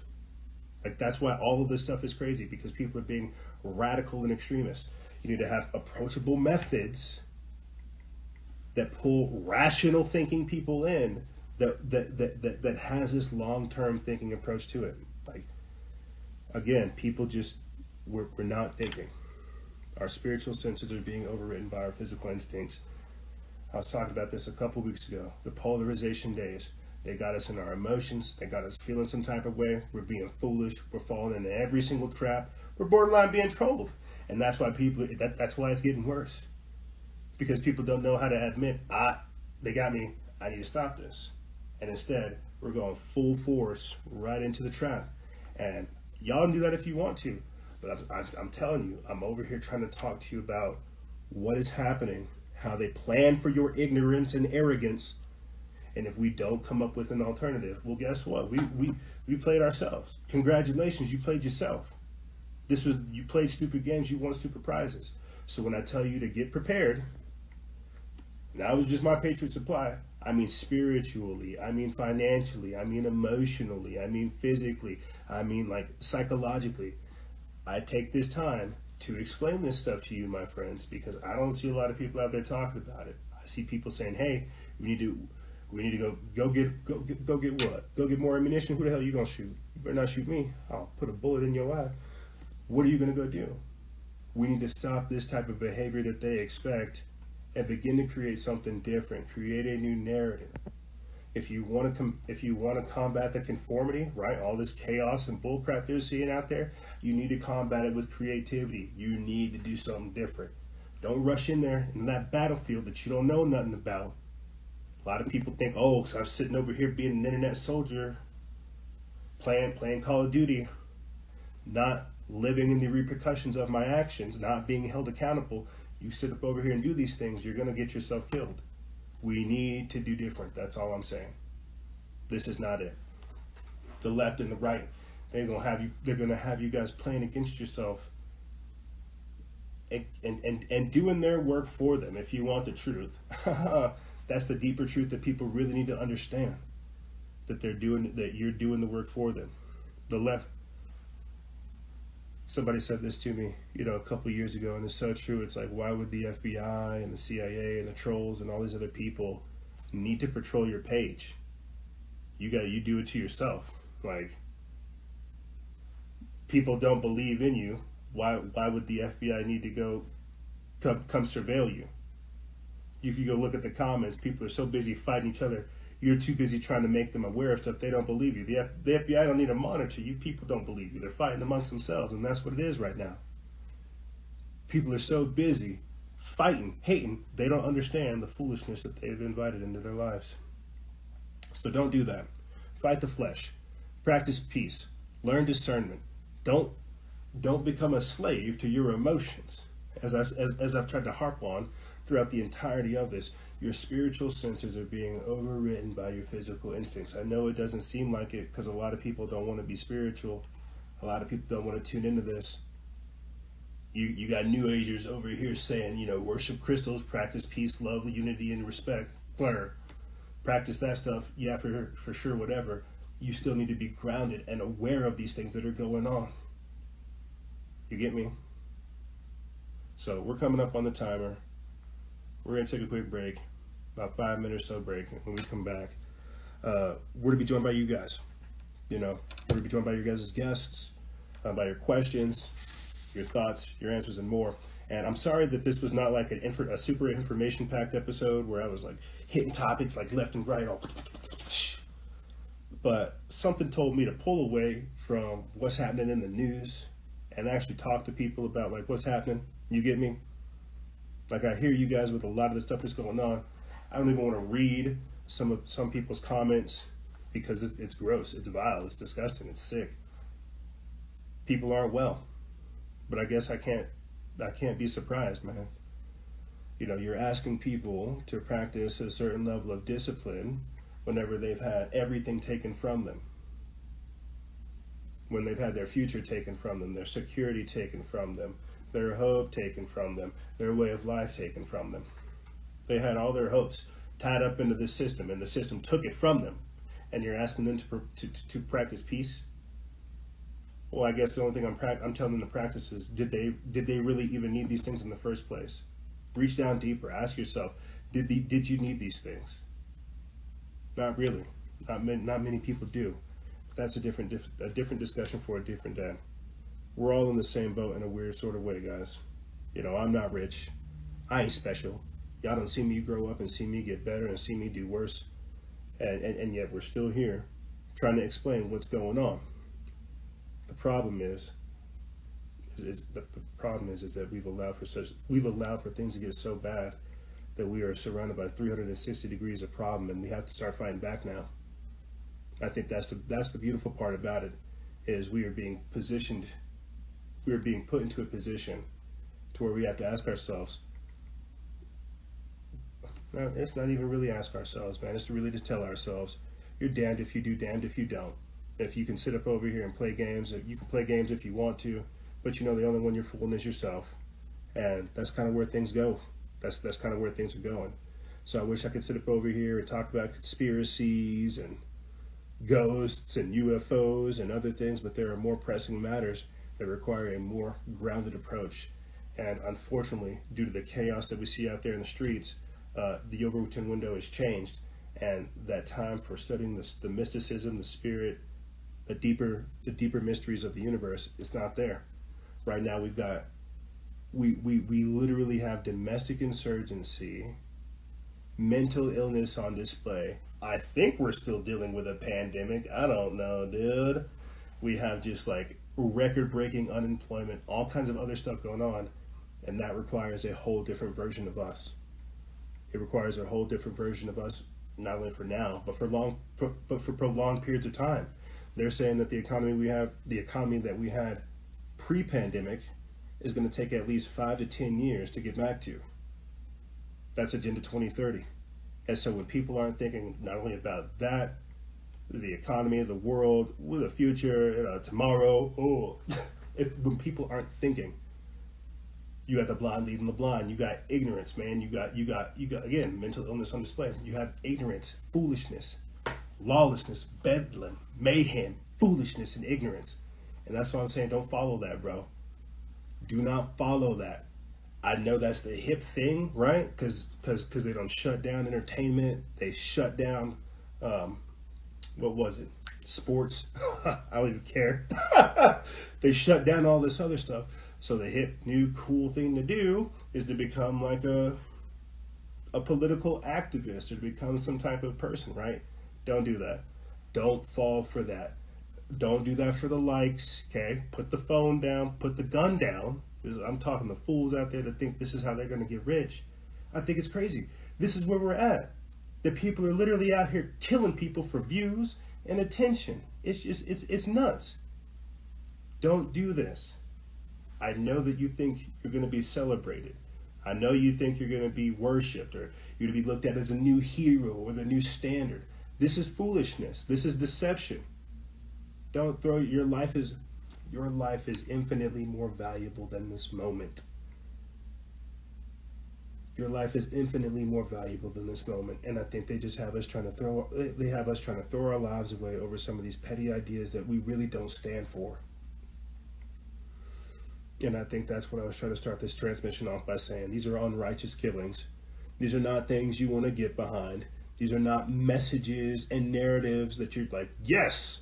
Like, that's why all of this stuff is crazy, because people are being radical and extremists. You need to have approachable methods that pull rational thinking people in, that has this long-term thinking approach to it. Like, again, people just, we're not thinking. Our spiritual senses are being overridden by our physical instincts. I was talking about this a couple weeks ago. The polarization days, they got us in our emotions. They got us feeling some type of way. We're being foolish. We're falling into every single trap. We're borderline being trolled. And that's why people, that's why it's getting worse. Because people don't know how to admit, they got me, I need to stop this. And instead, we're going full force right into the trap. And y'all can do that if you want to. But I'm telling you, I'm over here trying to talk to you about what is happening, how they plan for your ignorance and arrogance. And if we don't come up with an alternative, well, guess what? We played ourselves. Congratulations, you played yourself. You played stupid games, you won stupid prizes. So when I tell you to get prepared, now it's just my Patriot Supply. I mean spiritually, I mean financially, I mean emotionally, I mean physically, I mean like psychologically. I take this time to explain this stuff to you, my friends, because I don't see a lot of people out there talking about it. I see people saying, hey, we need to go get what? Go get more ammunition? Who the hell are you gonna shoot? You better not shoot me. I'll put a bullet in your eye. What are you gonna go do? We need to stop this type of behavior that they expect and begin to create something different. Create a new narrative. If you want to combat the conformity, right? All this chaos and bullcrap they're seeing out there, you need to combat it with creativity. You need to do something different. Don't rush in there in that battlefield that you don't know nothing about. A lot of people think, oh, so I'm sitting over here being an internet soldier, playing Call of Duty, not living in the repercussions of my actions, not being held accountable. You sit up over here and do these things, you're going to get yourself killed. We need to do different. That's all I'm saying. This is not it. The left and the right, they're going to have you guys playing against yourself and doing their work for them. If you want the truth, that's the deeper truth that people really need to understand, that you're doing the work for them. The left. Somebody said this to me, a couple years ago, and it's so true. It's like, why would the FBI and the CIA and the trolls and all these other people need to patrol your page? You do it to yourself. Like, people don't believe in you. Why would the FBI need to come surveil you? If you go look at the comments, people are so busy fighting each other. You're too busy trying to make them aware of stuff. They don't believe you. The FBI don't need to monitor you. People don't believe you. They're fighting amongst themselves, and that's what it is right now. People are so busy fighting, hating, they don't understand the foolishness that they've invited into their lives. So don't do that. Fight the flesh. Practice peace. Learn discernment. Don't become a slave to your emotions. As I've tried to harp on throughout the entirety of this, your spiritual senses are being overridden by your physical instincts. I know it doesn't seem like it because a lot of people don't want to be spiritual. A lot of people don't want to tune into this. You got New Agers over here saying, you know, worship crystals, practice peace, love, unity, and respect. Blur. Practice that stuff, yeah, for sure, whatever. You still need to be grounded and aware of these things that are going on. You get me? So we're coming up on the timer. We're going to take a quick break, about 5 minutes or so break. When we come back, we're going to be joined by you guys. You know, we're going to be joined by your guys' guests, by your questions, your thoughts, your answers, and more. And I'm sorry that this was not like a super information-packed episode where I was like hitting topics like left and right, all. But something told me to pull away from what's happening in the news and actually talk to people about like what's happening. You get me? Like I hear you guys with a lot of the stuff that's going on. I don't even want to read some people's comments because it's gross, it's vile, it's disgusting, it's sick. People aren't well. But I guess I can't be surprised, man. You know, you're asking people to practice a certain level of discipline whenever they've had everything taken from them. When they've had their future taken from them, their security taken from them, their hope taken from them, their way of life taken from them. They had all their hopes tied up into this system, and the system took it from them. And you're asking them to practice peace? Well, I guess the only thing I'm telling them to practice is, did they really even need these things in the first place? Reach down deeper. Ask yourself, did you need these things? Not really. Not many people do. That's a different discussion for a different day. We're all in the same boat in a weird sort of way, guys. You know, I'm not rich. I ain't special. Y'all don't see me grow up and see me get better and see me do worse. And yet we're still here trying to explain what's going on. The problem is that we've allowed for things to get so bad that we are surrounded by 360 degrees of problem, and we have to start fighting back now. I think that's the beautiful part about it, is we are being put into a position to where we have to ask ourselves. No, it's not even really ask ourselves, man. It's really to tell ourselves, you're damned if you do, damned if you don't. If you can sit up over here and play games, you can play games if you want to, but you know the only one you're fooling is yourself. And that's kind of where things go. That's kind of where things are going. So I wish I could sit up over here and talk about conspiracies and ghosts and UFOs and other things, but there are more pressing matters that require a more grounded approach. And unfortunately, due to the chaos that we see out there in the streets, the Overwritten window has changed, and that time for studying the mysticism, the spirit, the deeper mysteries of the universe is not there. Right now we literally have domestic insurgency, mental illness on display. I think we're still dealing with a pandemic. I don't know, dude. We have just like record-breaking unemployment, all kinds of other stuff going on, and that requires a whole different version of us. It requires a whole different version of us, not only for now, but for prolonged periods of time. They're saying that the economy that we had pre-pandemic is going to take at least 5 to 10 years to get back to. That's Agenda 2030. And so when people aren't thinking not only about that, the economy, the world, the future, tomorrow, when people aren't thinking, you got the blind leading the blind. You got ignorance, man. You got again, mental illness on display. You have ignorance, foolishness, lawlessness, bedlam, mayhem, foolishness, and ignorance. And that's why I'm saying, don't follow that, bro. Do not follow that. I know that's the hip thing, right? Because they don't shut down entertainment. They shut down, what was it? Sports. I don't even care. They shut down all this other stuff. So the hip, new, cool thing to do is to become like a political activist or to become some type of person, right? Don't do that. Don't fall for that. Don't do that for the likes, okay? Put the phone down, put the gun down. I'm talking to fools out there that think this is how they're going to get rich. I think it's crazy. This is where we're at. The people are literally out here killing people for views and attention. It's nuts. Don't do this. I know that you think you're going to be celebrated. I know you think you're going to be worshipped or you're going to be looked at as a new hero or the new standard. This is foolishness. This is deception. Don't throw your life as Your life is infinitely more valuable than this moment. Your life is infinitely more valuable than this moment. And I think they just have us trying to throw our lives away over some of these petty ideas that we really don't stand for. And I think that's what I was trying to start this transmission off by saying. These are unrighteous killings. These are not things you want to get behind. These are not messages and narratives that you're like, yes,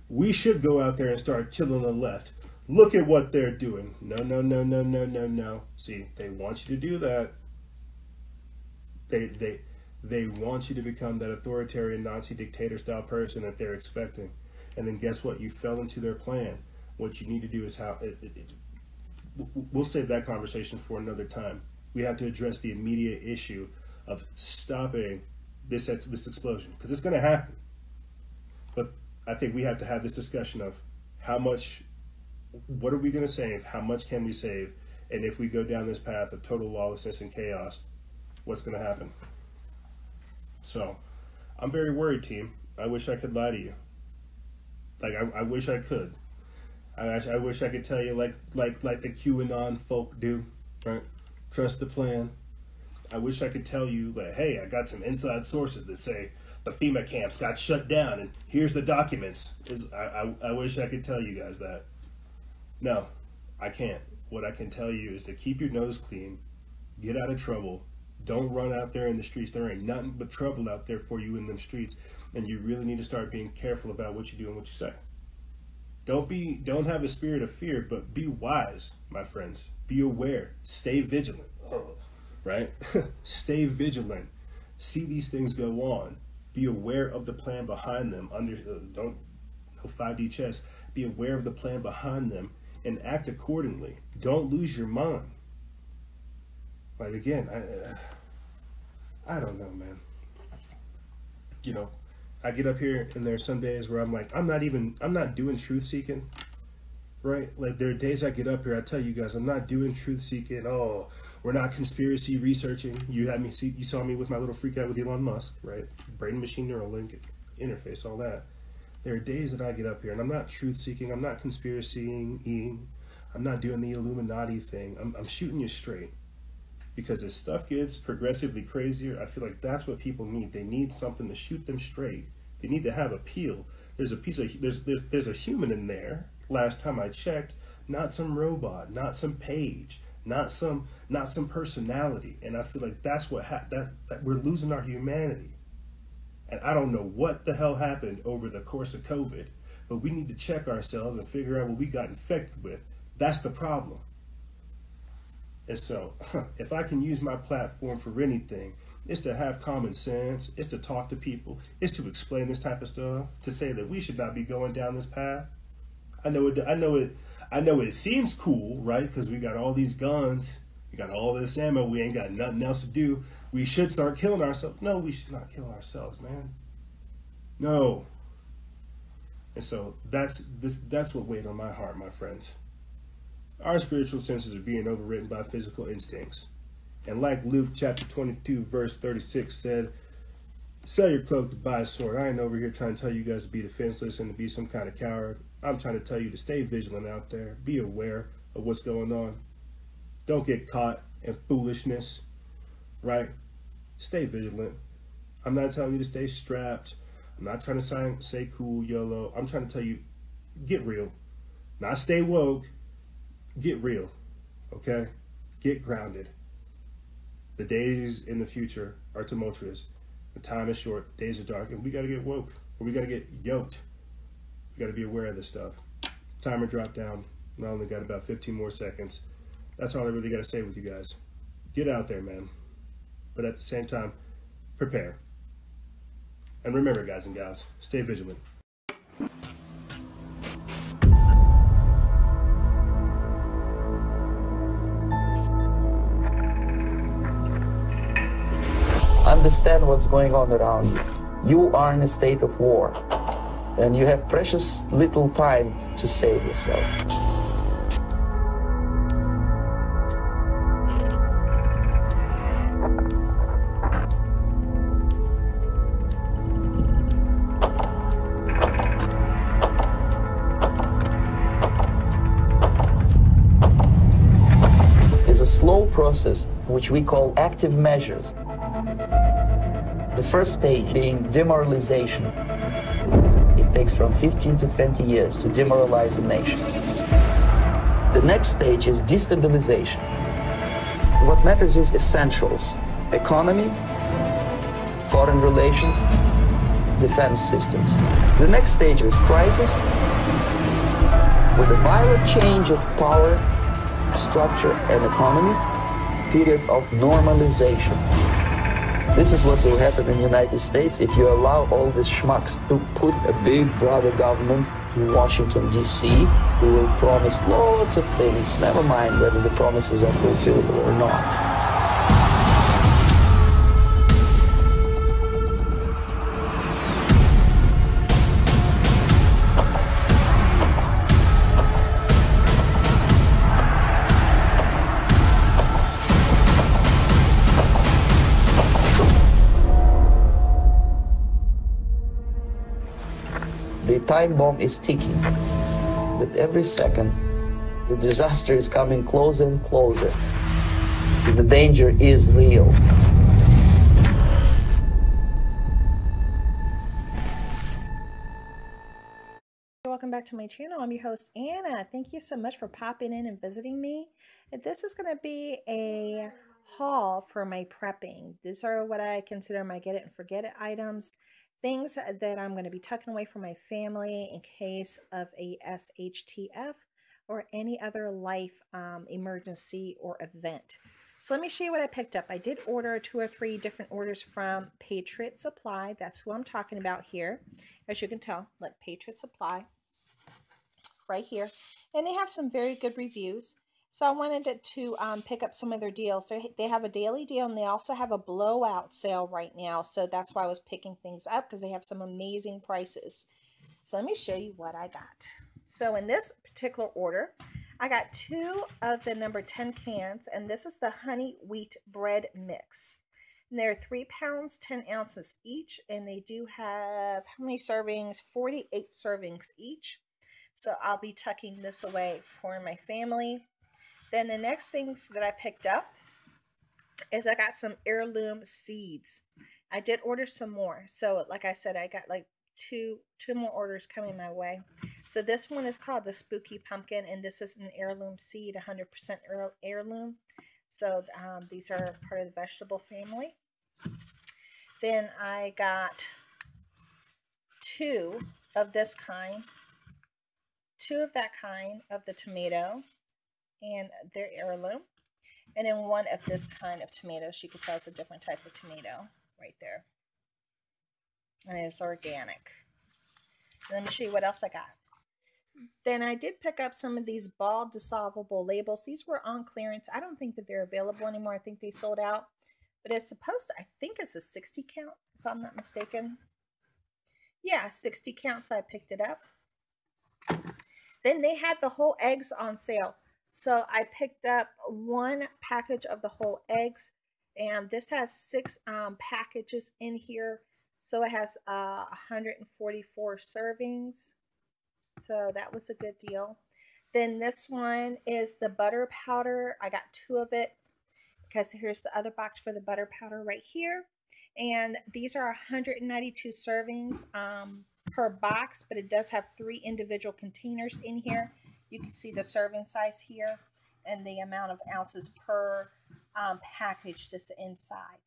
we should go out there and start killing the left. Look at what they're doing. No, no, no, no, no, no, no. See, they want you to do that. They want you to become that authoritarian Nazi dictator style person that they're expecting. And then guess what? You fell into their plan. What you need to do is we'll save that conversation for another time. We have to address the immediate issue of stopping this explosion, because it's going to happen. But I think we have to have this discussion of what are we going to save? How much can we save? And if we go down this path of total lawlessness and chaos, what's going to happen? So I'm very worried, team. I wish I could lie to you. Like, I wish I could. I wish I could tell you like the QAnon folk do, right? Trust the plan. I wish I could tell you that, hey, I got some inside sources that say the FEMA camps got shut down and here's the documents. I wish I could tell you guys that. No, I can't. What I can tell you is to keep your nose clean, get out of trouble, don't run out there in the streets. There ain't nothing but trouble out there for you in them streets, and you really need to start being careful about what you do and what you say. Don't have a spirit of fear, but be wise, my friends. Be aware. Stay vigilant. Right? Stay vigilant. See these things go on. Be aware of the plan behind them. No 5D chess. Be aware of the plan behind them and act accordingly. Don't lose your mind. Like, again, I don't know, man. You know, I get up here and there's some days where I'm like, I'm not doing truth seeking, right? Like, there are days I get up here, I tell you guys, I'm not doing truth seeking. Oh, we're not conspiracy researching. You saw me with my little freak out with Elon Musk, right? Brain machine Neuralink interface, all that. There are days that I get up here and I'm not truth seeking. I'm not conspiracying. I'm not doing the Illuminati thing. I'm shooting you straight. Because as stuff gets progressively crazier, I feel like that's what people need. They need something to shoot them straight. They need to have appeal. There's a human in there. Last time I checked, not some robot, not some page, not some personality. And I feel like that's that we're losing our humanity. And I don't know what the hell happened over the course of COVID, but we need to check ourselves and figure out what we got infected with. That's the problem. And so, if I can use my platform for anything, it's to have common sense, it's to talk to people, it's to explain this type of stuff, to say that we should not be going down this path. I know it seems cool, right? Because we got all these guns, we got all this ammo, we ain't got nothing else to do. We should start killing ourselves. No, we should not kill ourselves, man. No. And so that's what weighed on my heart, my friends. Our spiritual senses are being overwritten by physical instincts. And like Luke chapter 22, verse 36 said, sell your cloak to buy a sword. I ain't over here trying to tell you guys to be defenseless and to be some kind of coward. I'm trying to tell you to stay vigilant out there. Be aware of what's going on. Don't get caught in foolishness, right? Stay vigilant. I'm not telling you to stay strapped. I'm not trying to say cool, YOLO. I'm trying to tell you, get real. Not stay woke. Get real, okay? Get grounded. The days in the future are tumultuous. The time is short. The days are dark, and we got to get woke, or we got to get yoked. We got to be aware of this stuff. Timer dropped down. I only got about 15 more seconds. That's all I really got to say with you guys. Get out there, man. But at the same time, prepare. And remember, guys and gals, stay vigilant. Understand what's going on around you. You are in a state of war, and you have precious little time to save yourself. process which we call active measures. The first stage being demoralization. It takes from 15 to 20 years to demoralize a nation. The next stage is destabilization. What matters is essentials: economy, foreign relations, defense systems. The next stage is crisis, with a violent change of power, structure, and economy, period of normalization. This is what will happen in the United States if you allow all these schmucks to put a big brother government in Washington, D.C., who will promise lots of things, never mind whether the promises are fulfillable or not. The time bomb is ticking. With every second, the disaster is coming closer and closer. The danger is real. Welcome back to my channel. I'm your host, Anna. Thank you so much for popping in and visiting me. This is going to be a haul for my prepping. These are what I consider my get it and forget it items. Things that I'm going to be tucking away from my family in case of a SHTF or any other life emergency or event. So let me show you what I picked up. I did order 2 or 3 different orders from Patriot Supply. That's who I'm talking about here. As you can tell, like Patriot Supply right here. And they have some very good reviews. So I wanted to pick up some of their deals. They have a daily deal, and they also have a blowout sale right now. So that's why I was picking things up, because they have some amazing prices. So let me show you what I got. So in this particular order, I got 2 of the number 10 cans, and this is the honey wheat bread mix. And they're 3 pounds, 10 ounces each, and they do have, how many servings? 48 servings each. So I'll be tucking this away for my family. Then the next things that I picked up is I got some heirloom seeds. I did order some more. So like I said, I got like two more orders coming my way. So this one is called the Spooky Pumpkin, and this is an heirloom seed, 100% heirloom. So these are part of the vegetable family. Then I got 2 of this kind, 2 of that kind of the tomato, and their heirloom, and then 1 of this kind of tomatoes. You can tell it's a different type of tomato right there, and it's organic. Let me show you what else I got. Then I did pick up some of these ball dissolvable labels. These were on clearance. I don't think that they're available anymore. I think they sold out, but it's supposed to, I think it's a 60 count if I'm not mistaken. Yeah, 60 count, so I picked it up. Then they had the whole eggs on sale. So I picked up 1 package of the whole eggs, and this has 6 packages in here. So it has 144 servings. So that was a good deal. Then this one is the butter powder. I got 2 of it, because here's the other box for the butter powder right here. And these are 192 servings per box, but it does have 3 individual containers in here. You can see the serving size here and the amount of ounces per package just inside.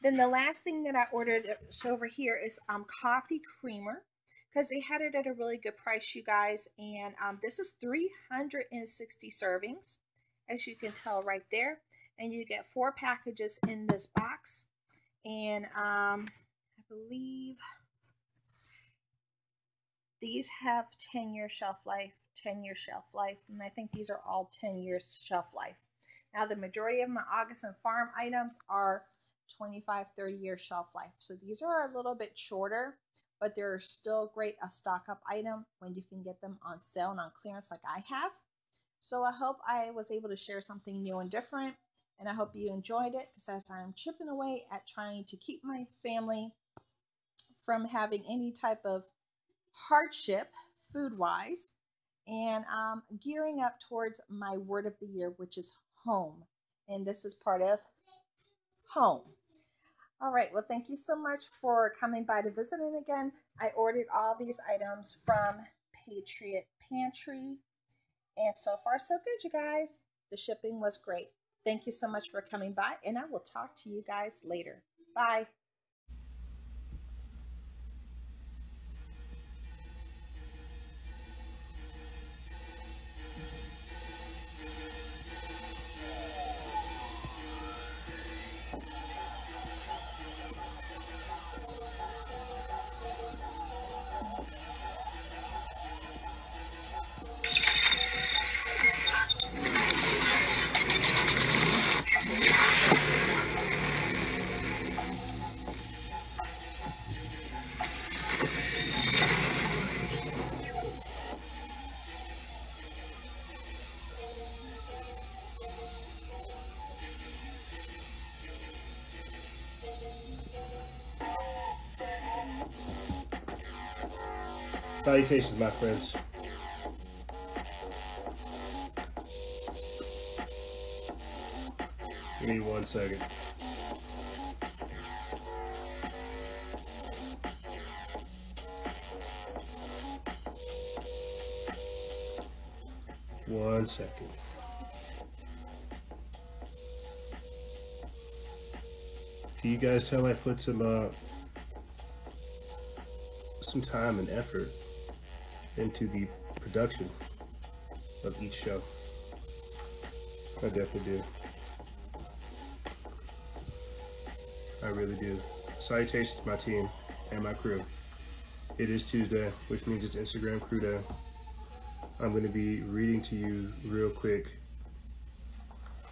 Then the last thing that I ordered over here is coffee creamer, because they had it at a really good price, you guys. And this is 360 servings, as you can tell right there. And you get 4 packages in this box. And I believe these have 10-year shelf life, 10-year shelf life, and I think these are all 10 years shelf life. Now, the majority of my August and Farm items are 25, 30-year shelf life. So these are a little bit shorter, but they're still great a stock-up item when you can get them on sale and on clearance like I have. So I hope I was able to share something new and different, and I hope you enjoyed it, because as I'm chipping away at trying to keep my family from having any type of hardship food-wise, and gearing up towards my word of the year, which is home. And this is part of home. All right, well, thank you so much for coming by to visit. And again, I ordered all these items from Patriot Pantry. And so far, so good, you guys. The shipping was great. Thank you so much for coming by, and I will talk to you guys later. Bye. Salutations, my friends. Give me 1 second. One second. Can you guys tell I put some time and effort into the production of each show? I definitely do. I really do. Salutations to my team and my crew. It is Tuesday, which means it's Instagram Crew Day. I'm going to be reading to you real quick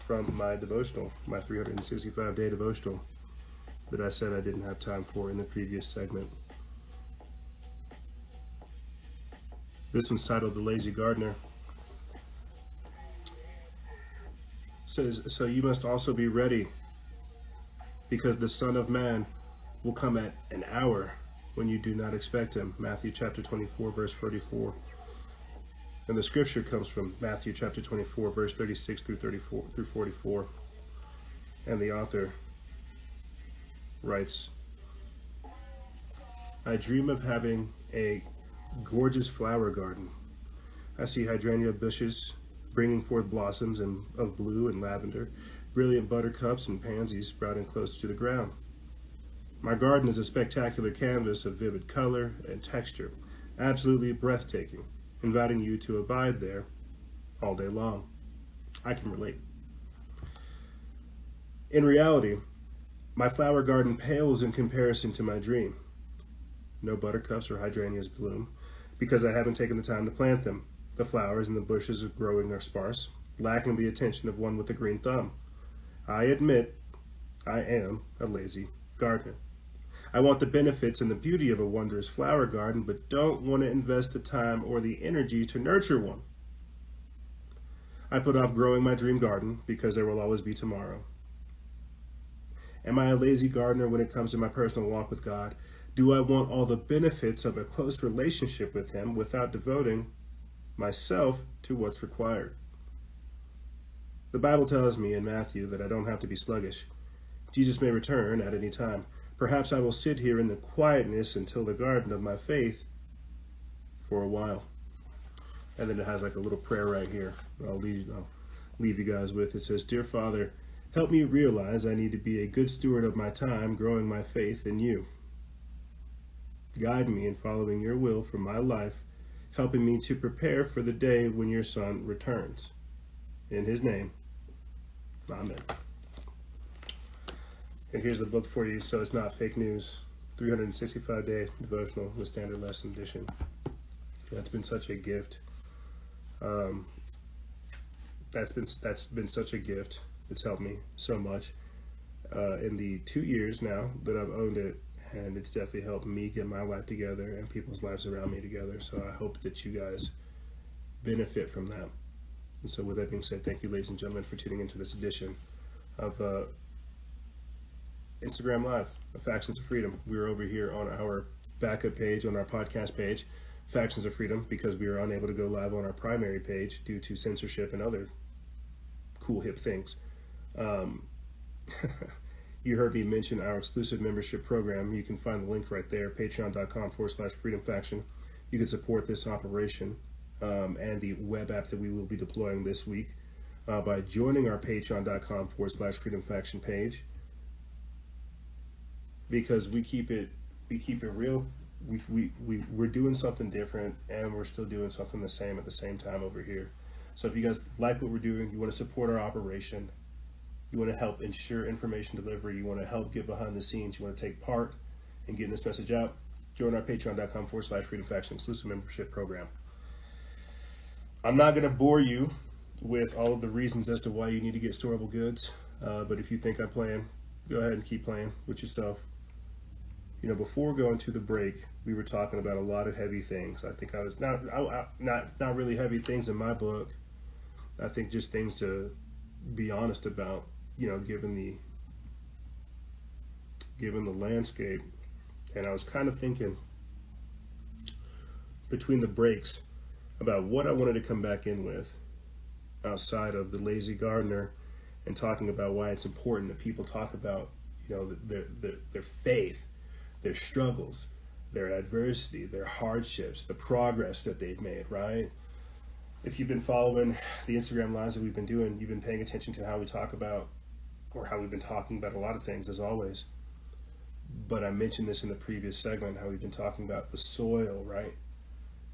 from my devotional, my 365-day devotional that I said I didn't have time for in the previous segment. This one's titled The Lazy Gardener. It says, so you must also be ready, because the Son of Man will come at an hour when you do not expect him. Matthew chapter 24, verse 44. And the scripture comes from Matthew chapter 24, verse 36 through 44. And the author writes, I dream of having a gorgeous flower garden. I see hydrangea bushes bringing forth blossoms of blue and lavender, brilliant buttercups and pansies sprouting close to the ground. My garden is a spectacular canvas of vivid color and texture, absolutely breathtaking, inviting you to abide there all day long. I can relate. In reality, my flower garden pales in comparison to my dream. No buttercups or hydrangeas bloom, because I haven't taken the time to plant them. The flowers and the bushes of growing are sparse, lacking the attention of one with a green thumb. I admit I am a lazy gardener. I want the benefits and the beauty of a wondrous flower garden, but don't want to invest the time or the energy to nurture one. I put off growing my dream garden because there will always be tomorrow. Am I a lazy gardener when it comes to my personal walk with God? Do I want all the benefits of a close relationship with him without devoting myself to what's required? The Bible tells me in Matthew that I don't have to be sluggish. Jesus may return at any time. Perhaps I will sit here in the quietness until the garden of my faith for a while. And then it has like a little prayer right here I'll leave you guys with. It says, Dear Father, help me realize I need to be a good steward of my time, growing my faith in you. Guide me in following your will for my life, helping me to prepare for the day when your Son returns. In his name, amen. And here's the book for you, so it's not fake news. 365-day devotional, the standard lesson edition. That's been such a gift. That's been such a gift. It's helped me so much in the 2 years now that I've owned it, and it's definitely helped me get my life together and people's lives around me together. So I hope that you guys benefit from that. And so with that being said, thank you, ladies and gentlemen, for tuning into this edition of Instagram Live, Factions of Freedom. We're over here on our backup page, on our podcast page, Factions of Freedom, because we were unable to go live on our primary page due to censorship and other cool hip things. You heard me mention our exclusive membership program. You can find the link right there, patreon.com/freedomfaction. You can support this operation and the web app that we will be deploying this week by joining our patreon.com/freedomfaction page, because we keep it real. We're doing something different, and we're still doing something the same at the same time over here. So if you guys like what we're doing, you want to support our operation, you want to help ensure information delivery, you want to help get behind the scenes, you want to take part in getting this message out, join our patreon.com/freedomfaction exclusive membership program. I'm not going to bore you with all of the reasons as to why you need to get storable goods, but if you think I'm playing, go ahead and keep playing with yourself. You know, before going to the break, we were talking about a lot of heavy things. I think I was not really heavy things in my book. I think just things to be honest about, you know, given the landscape. And I was kind of thinking between the breaks about what I wanted to come back in with outside of the lazy gardener, and talking about why it's important that people talk about, you know, their faith, their struggles, their adversity, their hardships, the progress that they've made, right? If you've been following the Instagram lives that we've been doing, you've been paying attention to how we talk about, or how we've been talking about a lot of things, as always. But I mentioned this in the previous segment, how we've been talking about the soil, right?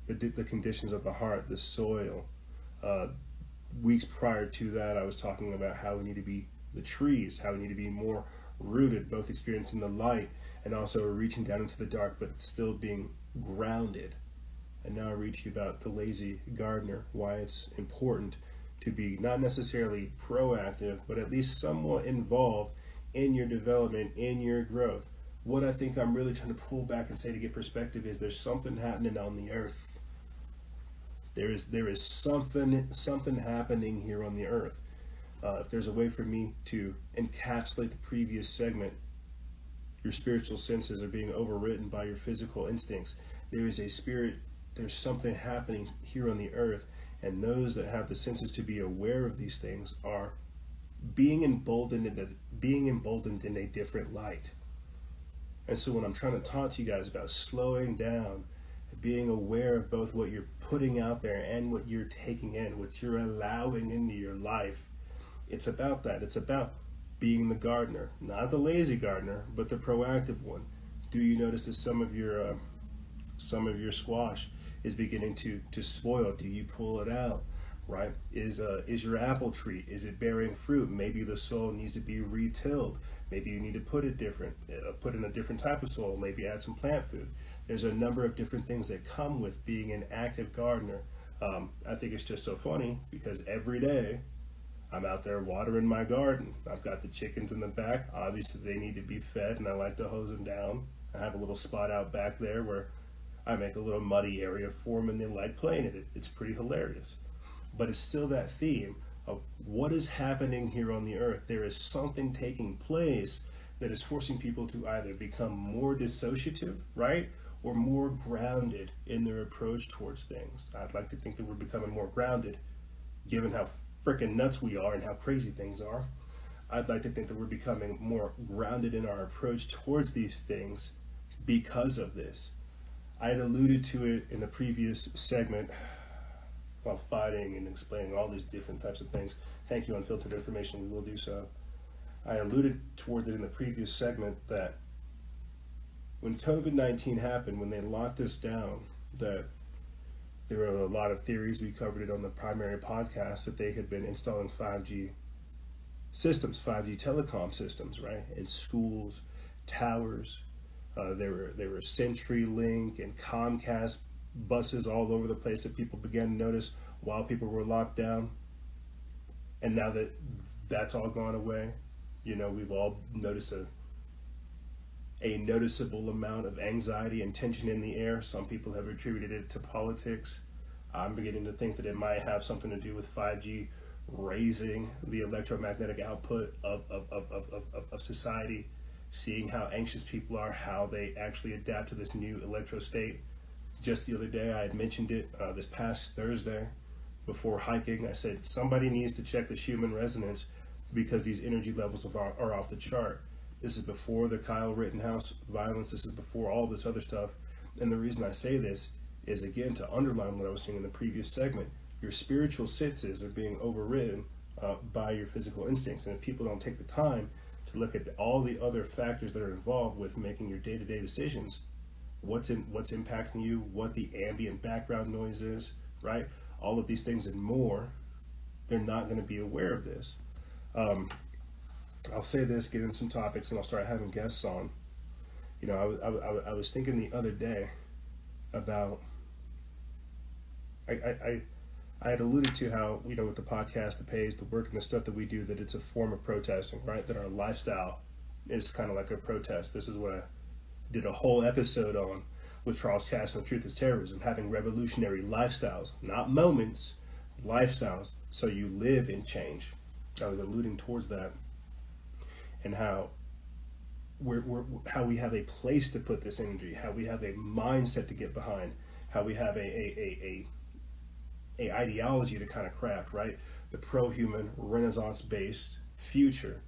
The conditions of the heart, the soil. Weeks prior to that, I was talking about how we need to be the trees, how we need to be more rooted, both experiencing the light and also reaching down into the dark, but still being grounded. And now I read to you about the lazy gardener, why it's important to be not necessarily proactive, but at least somewhat involved in your development, in your growth. What I think I'm really trying to pull back and say to get perspective is there's something happening on the earth. There is something happening here on the earth. If there's a way for me to encapsulate the previous segment, your spiritual senses are being overwritten by your physical instincts. There is a spirit, there's something happening here on the earth, and those that have the senses to be aware of these things are being emboldened in a different light. And so when I'm trying to talk to you guys about slowing down, being aware of both what you're putting out there and what you're taking in, what you're allowing into your life, it's about that. It's about being the gardener, not the lazy gardener, but the proactive one. Do you notice that some of your squash is beginning to spoil? Do you pull it out? Right? Is your apple tree, is it bearing fruit? Maybe the soil needs to be retilled. Maybe you need to put in a different type of soil. Maybe add some plant food. There's a number of different things that come with being an active gardener. I think it's just so funny because every day I'm out there watering my garden. I've got the chickens in the back. Obviously they need to be fed, and I like to hose them down. I have a little spot out back there where I make a little muddy area for them, and they like playing in it. It's pretty hilarious. But it's still that theme of what is happening here on the earth. There is something taking place that is forcing people to either become more dissociative, right, or more grounded in their approach towards things. I'd like to think that we're becoming more grounded, given how freaking nuts we are and how crazy things are. I'd like to think that we're becoming more grounded in our approach towards these things because of this. I had alluded to it in the previous segment while fighting and explaining all these different types of things. Thank you, Unfiltered Information, we will do so. I alluded towards it in the previous segment that when COVID-19 happened, when they locked us down, that there were a lot of theories, we covered it on the primary podcast, that they had been installing 5G systems, 5G telecom systems, right, in schools, towers. There were CenturyLink and Comcast buses all over the place that people began to notice while people were locked down. And now that that's all gone away, you know, we've all noticed a noticeable amount of anxiety and tension in the air. Some people have attributed it to politics. I'm beginning to think that it might have something to do with 5G raising the electromagnetic output of society, seeing how anxious people are, how they actually adapt to this new electro state. Just the other day, I had mentioned it this past Thursday before hiking. I said, somebody needs to check the Schumann resonance because these energy levels are off the chart. This is before the Kyle Rittenhouse violence. This is before all this other stuff. And the reason I say this is, again, to underline what I was saying in the previous segment. Your spiritual senses are being overridden by your physical instincts. And if people don't take the time to look at all the other factors that are involved with making your day-to-day decisions, what's impacting you, what the ambient background noise is, right? All of these things and more, they're not going to be aware of this. I'll say this, get into some topics, and I'll start having guests on. You know, I was thinking the other day about, I had alluded to how, you know, with the podcast, the page, the work, and the stuff that we do, that it's a form of protesting, right? That our lifestyle is kind of like a protest. This is what I did a whole episode on with Charles Caston, Truth is Terrorism, having revolutionary lifestyles, not moments, lifestyles, so you live in change. I was alluding towards that, and how how we have a place to put this energy, how we have a mindset to get behind, how we have a ideology to kind of craft, right? The pro-human, Renaissance-based future.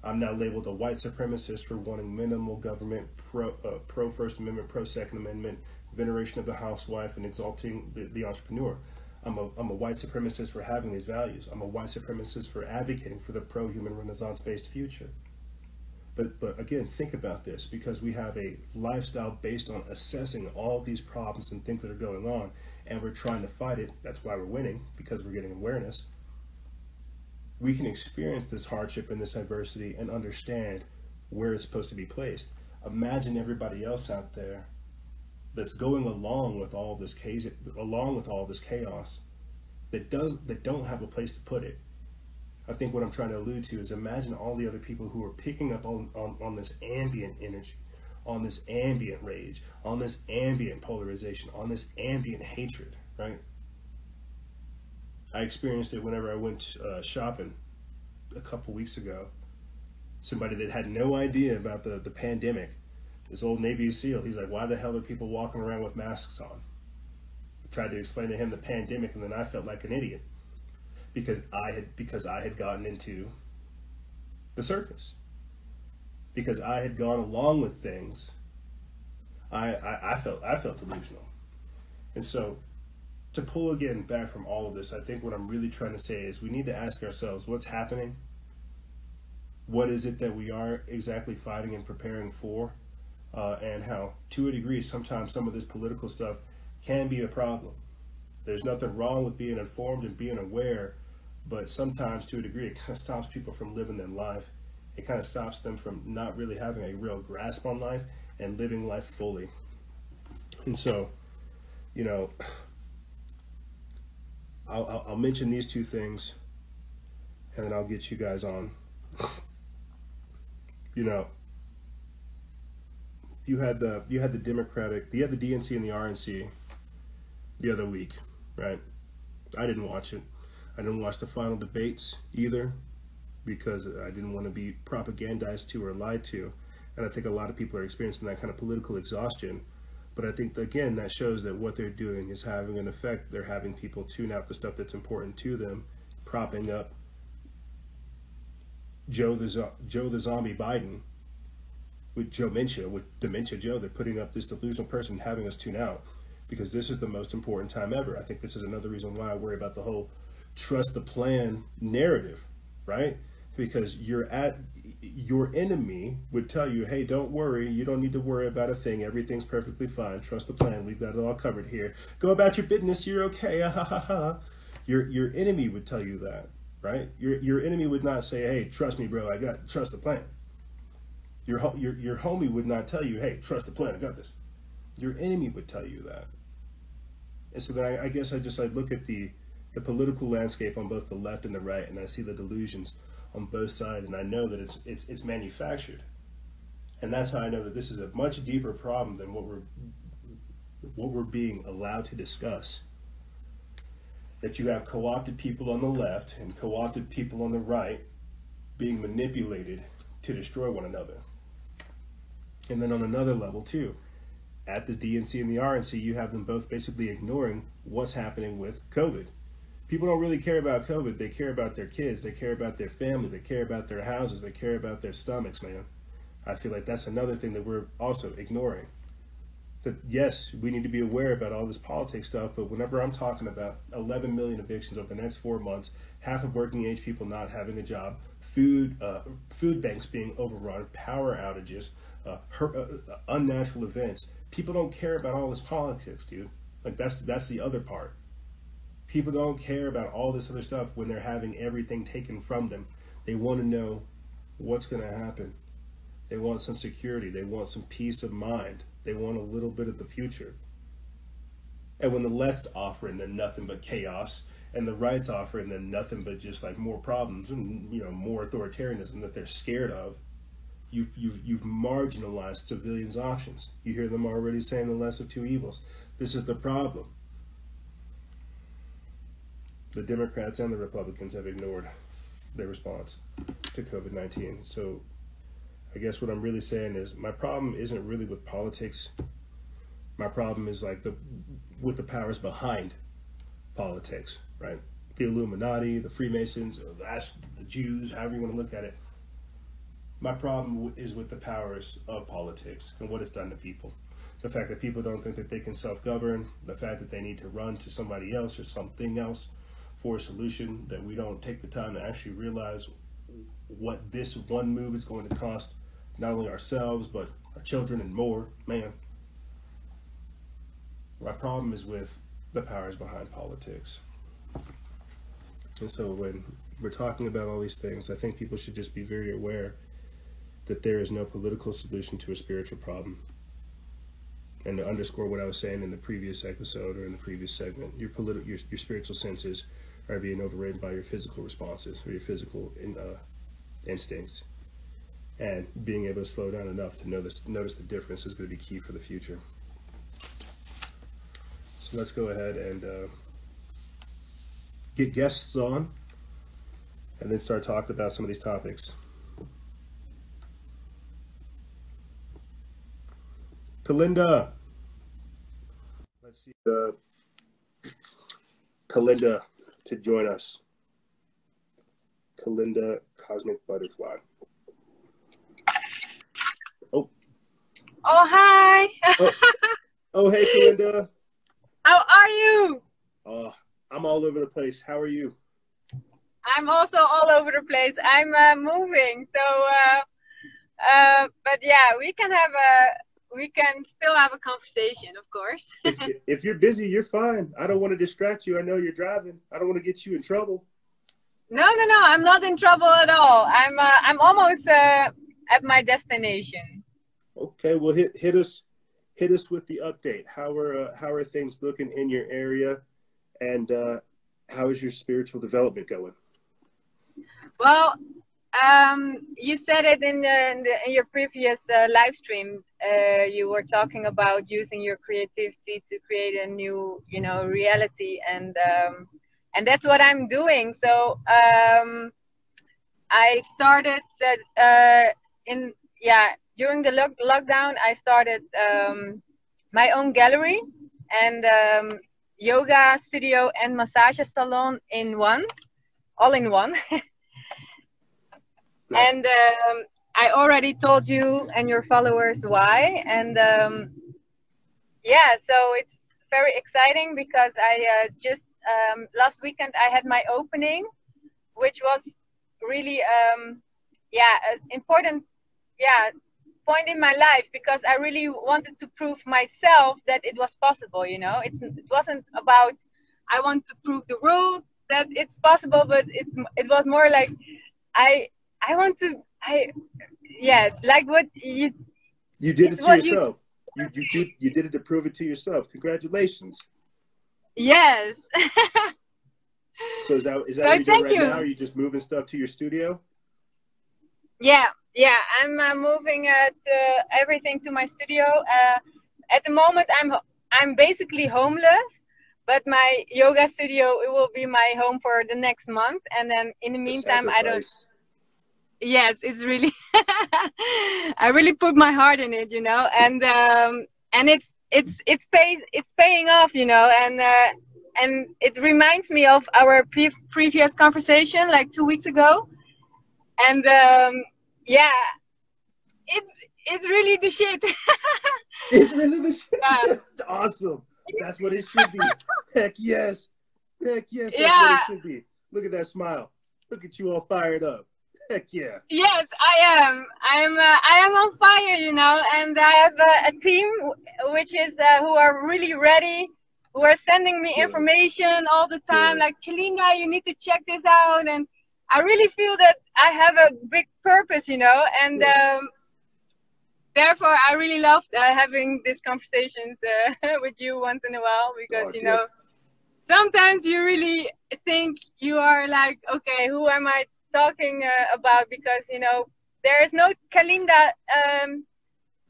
I'm now labeled a white supremacist for wanting minimal government, pro First Amendment, pro Second Amendment, veneration of the housewife, and exalting the entrepreneur. I'm a white supremacist for having these values. I'm a white supremacist for advocating for the pro-human, Renaissance-based future. But again, think about this, because we have a lifestyle based on assessing all these problems and things that are going on, and we're trying to fight it. That's why we're winning, because we're getting awareness. We can experience this hardship and this adversity and understand where it's supposed to be placed. Imagine everybody else out there that's going along with all this chaos, that don't have a place to put it. I think what I'm trying to allude to is, imagine all the other people who are picking up on this ambient energy, on this ambient rage, on this ambient polarization, on this ambient hatred, right? I experienced it whenever I went shopping a couple weeks ago. Somebody that had no idea about the pandemic, this old Navy SEAL, he's like, why the hell are people walking around with masks on? I tried to explain to him the pandemic, and then I felt like an idiot. Because I had gotten into the circus, because I had gone along with things, I felt delusional. And so, to pull again back from all of this, I think what I'm really trying to say is, we need to ask ourselves, what's happening? What is it that we are exactly fighting and preparing for? And how, to a degree, sometimes some of this political stuff can be a problem. There's nothing wrong with being informed and being aware, but sometimes, to a degree, it kind of stops people from living their life. It kind of stops them from not really having a real grasp on life and living life fully. And so, you know, I'll mention these two things, and then I'll get you guys on. You know, you had the DNC and the RNC the other week, right? I didn't watch it. I didn't watch the final debates either, because I didn't want to be propagandized to or lied to. And I think a lot of people are experiencing that kind of political exhaustion. But I think, again, that shows that what they're doing is having an effect. They're having people tune out the stuff that's important to them, propping up Joe the Zombie Biden with Dementia Joe. They're putting up this delusional person, having us tune out, because this is the most important time ever. I think this is another reason why I worry about the whole trust the plan narrative, right? Because your enemy would tell you, hey, don't worry, you don't need to worry about a thing, everything's perfectly fine, trust the plan, we've got it all covered here, go about your business, you're okay, Your enemy would tell you that, right? Your enemy would not say, hey, trust me, bro, trust the plan. Your homie would not tell you, hey, trust the plan, I got this. Your enemy would tell you that. And so then I guess I look at the political landscape on both the left and the right, and I see the delusions on both sides, and I know that it's manufactured. And that's how I know that this is a much deeper problem than what we're being allowed to discuss. That you have co-opted people on the left and co-opted people on the right being manipulated to destroy one another. And then on another level too, at the DNC and the RNC, you have them both basically ignoring what's happening with COVID. People don't really care about COVID. They care about their kids. They care about their family. They care about their houses. They care about their stomachs, man. I feel like that's another thing that we're also ignoring. That yes, we need to be aware about all this politics stuff, but whenever I'm talking about 11 million evictions over the next 4 months, half of working age people not having a job, food banks being overrun, power outages, unnatural events, people don't care about all this politics, dude. Like that's the other part. People don't care about all this other stuff when they're having everything taken from them. They want to know what's going to happen. They want some security. They want some peace of mind. They want a little bit of the future. And when the left's offering them nothing but chaos, and the right's offering them nothing but just like more problems and more authoritarianism that they're scared of, you've marginalized civilians' options. You hear them already saying the less of two evils. This is the problem. The Democrats and the Republicans have ignored their response to COVID-19. So I guess what I'm really saying is my problem isn't really with politics. My problem is like with the powers behind politics, right? The Illuminati, the Freemasons, or the Jews, however you want to look at it. My problem is with the powers of politics and what it's done to people. The fact that people don't think that they can self-govern, the fact that they need to run to somebody else or something else for a solution, that we don't take the time to actually realize what this one move is going to cost not only ourselves, but our children and more, man. My problem is with the powers behind politics. And so when we're talking about all these things, I think people should just be very aware that there is no political solution to a spiritual problem. And to underscore what I was saying in the previous episode or in the previous segment, your spiritual senses are being overridden by your physical responses or your physical instincts. And being able to slow down enough to notice the difference is going to be key for the future. So let's go ahead and get guests on and then start talking about some of these topics. Kalinda. Let's see Kalinda to join us. Kalinda Cosmic Butterfly. Oh, hi. Oh, hey, Kalinda. How are you? I'm all over the place. How are you? I'm also all over the place. I'm moving. So, but yeah, we can still have a conversation, of course. If you're busy, you're fine. I don't want to distract you. I know you're driving. I don't want to get you in trouble. No. I'm not in trouble at all. I'm almost at my destination. Okay, well, hit us with the update. How are things looking in your area, and how is your spiritual development going? Well, you said it in your previous live stream. You were talking about using your creativity to create a new, reality, and that's what I'm doing. So I started during the lockdown. I started my own gallery and yoga studio and massage salon all in one. And I already told you and your followers why. And so it's very exciting because I just last weekend I had my opening, which was really an important point in my life, because I really wanted to prove myself that it was possible. It wasn't about I want to prove the world that it's possible, but it was more like I want to like what you did it to yourself. You did it to prove it to yourself. Congratulations. Yes. So is that what you're doing right now? Are you just moving stuff to your studio? Yeah. I'm moving everything to my studio. At the moment, I'm basically homeless, but my yoga studio, it will be my home for the next month, and then in the meantime, I don't. Yes, it's really. I really put my heart in it, and it's paying off, and and it reminds me of our previous conversation like 2 weeks ago. And yeah, it's really the shit. It's really the shit. Yeah. It's awesome. That's what it should be. Heck yes. Heck yes, that's Yeah. what it should be. Look at that smile. Look at you all fired up. Heck yeah. Yes, I am. I am on fire, you know, and I have a team which is who are really ready, who are sending me Good. information all the time, Good. like, Kalina, you need to check this out. And I really feel that I have a big purpose, you know, and Yeah. Therefore I really love having these conversations with you once in a while, because, Oh, you good. know, sometimes you really think you are like, okay, who am I talking about? Because, you know, there is no Kalinda,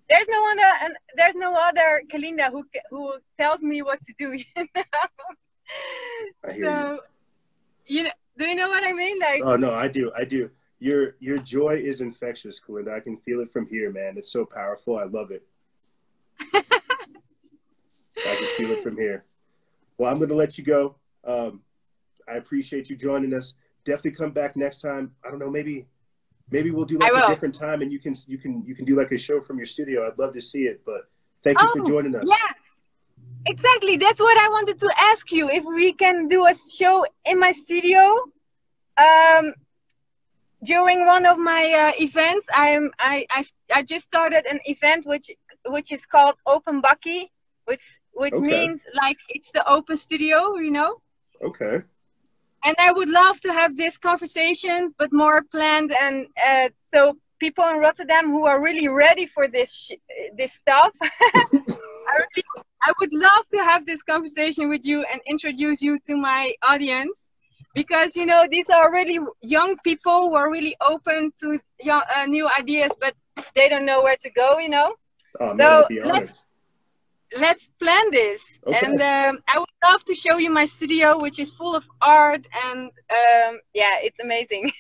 there's no other Kalinda who tells me what to do, you know? I hear So, you know, do you know what I mean? Like, Oh no, I do. Your joy is infectious, Kalinda. I can feel it from here, man. It's so powerful. I love it. I can feel it from here. Well, I'm going to let you go. I appreciate you joining us. Definitely come back next time. I don't know, maybe we'll do like a different time, and you can do like a show from your studio. I'd love to see it. But thank you for joining us. Yeah, exactly. That's what I wanted to ask you. If we can do a show in my studio, during one of my events. I just started an event which is called Open Bucky, which Okay. means like it's the open studio, you know. Okay. And I would love to have this conversation, but more planned. And so people in Rotterdam who are really ready for this stuff, I would love to have this conversation with you and introduce you to my audience. Because, you know, these are really young people who are really open to new ideas, but they don't know where to go, you know. Oh, man, So I'd be honored. let's plan this. Okay. And I would love to show you my studio, which is full of art, and yeah, it's amazing.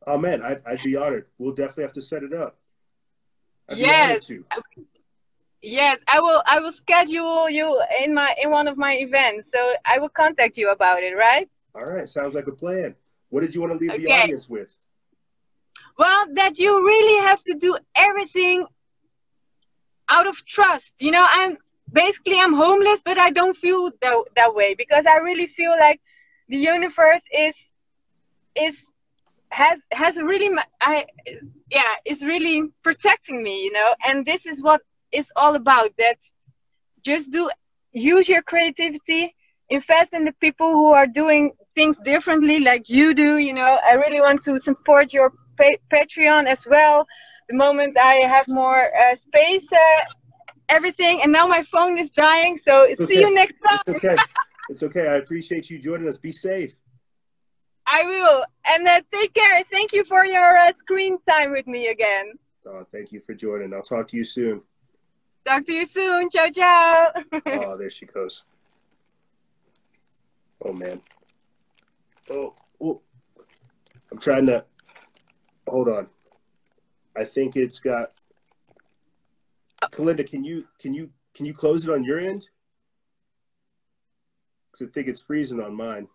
Oh man, I'd be honored. We'll definitely have to set it up. I'd be honored to. Yes, I will schedule you in one of my events. So I will contact you about it, right? All right, sounds like a plan. What did you want to leave the Okay. audience with? Well, that you really have to do everything out of trust. You know, I'm homeless, but I don't feel that way, because I really feel like the universe has really is really protecting me, you know. And this is what it's all about. That just use your creativity, invest in the people who are doing things differently like you do, you know. I really want to support your Patreon as well. The moment I have more space, everything. And now my phone is dying, so see you next time. It's okay. It's okay. I appreciate you joining us. Be safe. I will. And take care. Thank you for your screen time with me again. Oh, thank you for joining. I'll talk to you soon. Talk to you soon. Ciao, ciao. Oh, there she goes. Oh, man. Oh, I'm trying to... Hold on. I think it's got... Kalinda, can you close it on your end? Because I think it's freezing on mine.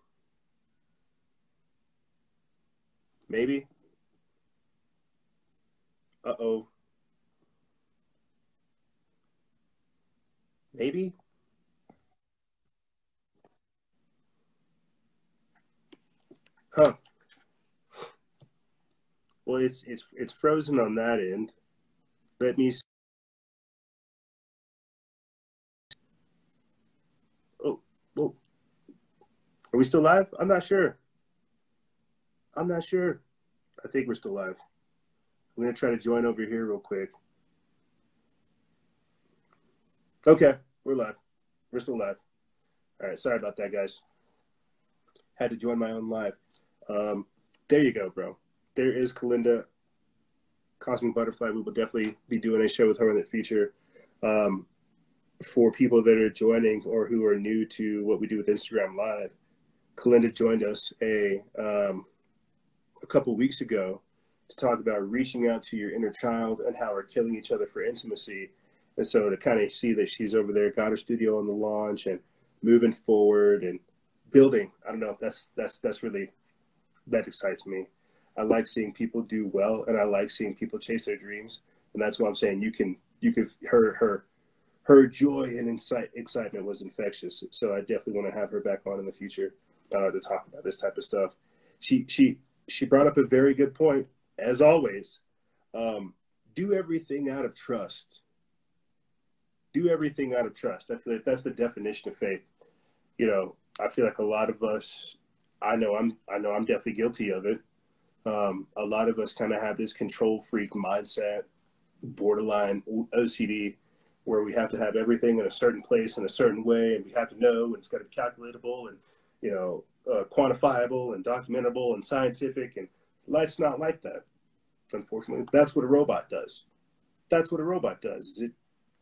Maybe. Uh-oh. Maybe. Huh. Well, it's frozen on that end. Let me see. Oh, are we still live? I'm not sure. I think we're still live. I'm going to try to join over here real quick. Okay, we're live. We're still live. All right, sorry about that, guys. Had to join my own live. There you go, bro. There is Kalinda, Cosmic Butterfly. We will definitely be doing a show with her in the future. For people that are joining or who are new to what we do with Instagram Live, Kalinda joined us a couple weeks ago to talk about reaching out to your inner child and how we're killing each other for intimacy. And so to kind of see that she's over there, got her studio on the launch and moving forward and building. I don't know if that's really, that excites me. I like seeing people do well, and I like seeing people chase their dreams. And that's why I'm saying her joy and excitement was infectious. So I definitely want to have her back on in the future to talk about this type of stuff. She brought up a very good point, as always. Do everything out of trust. Do everything out of trust. I feel like that's the definition of faith. You know, I feel like a lot of us, I know I'm definitely guilty of it. A lot of us kind of have this control freak mindset, borderline OCD, where we have to have everything in a certain place in a certain way, and we have to know, and it's got to be calculatable and, you know, quantifiable and documentable and scientific. And life's not like that. Unfortunately, that's what a robot does. That's what a robot does. It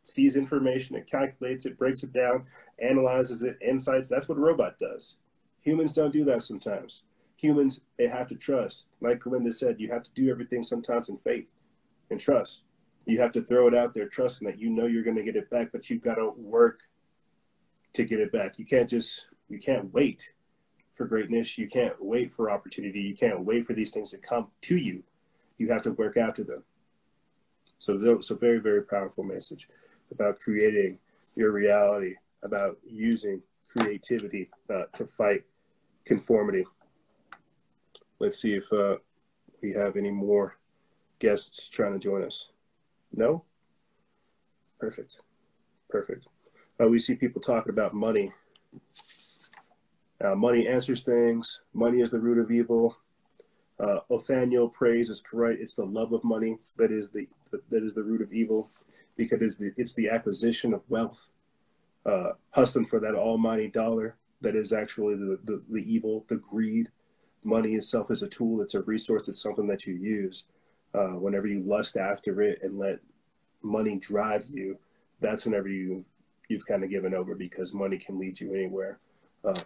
sees information, it calculates it, breaks it down, analyzes it, insights. That's what a robot does. Humans don't do that sometimes. Humans, they have to trust. Like Linda said, you have to do everything sometimes in faith and trust. You have to throw it out there, trusting that you know you're going to get it back, but you've got to work to get it back. You can't wait for greatness. You can't wait for opportunity. You can't wait for these things to come to you. You have to work after them. So very, very powerful message about creating your reality, about using creativity to fight conformity. Let's see if we have any more guests trying to join us. No? Perfect. We see people talking about money. Money answers things. Money is the root of evil. Othaniel prays is correct. It's the love of money that is the root of evil, because it's the acquisition of wealth, hustling for that almighty dollar that is actually the evil, the greed. Money itself is a tool. It's a resource. It's something that you use. Whenever you lust after it and let money drive you, that's whenever you've kind of given over, because money can lead you anywhere.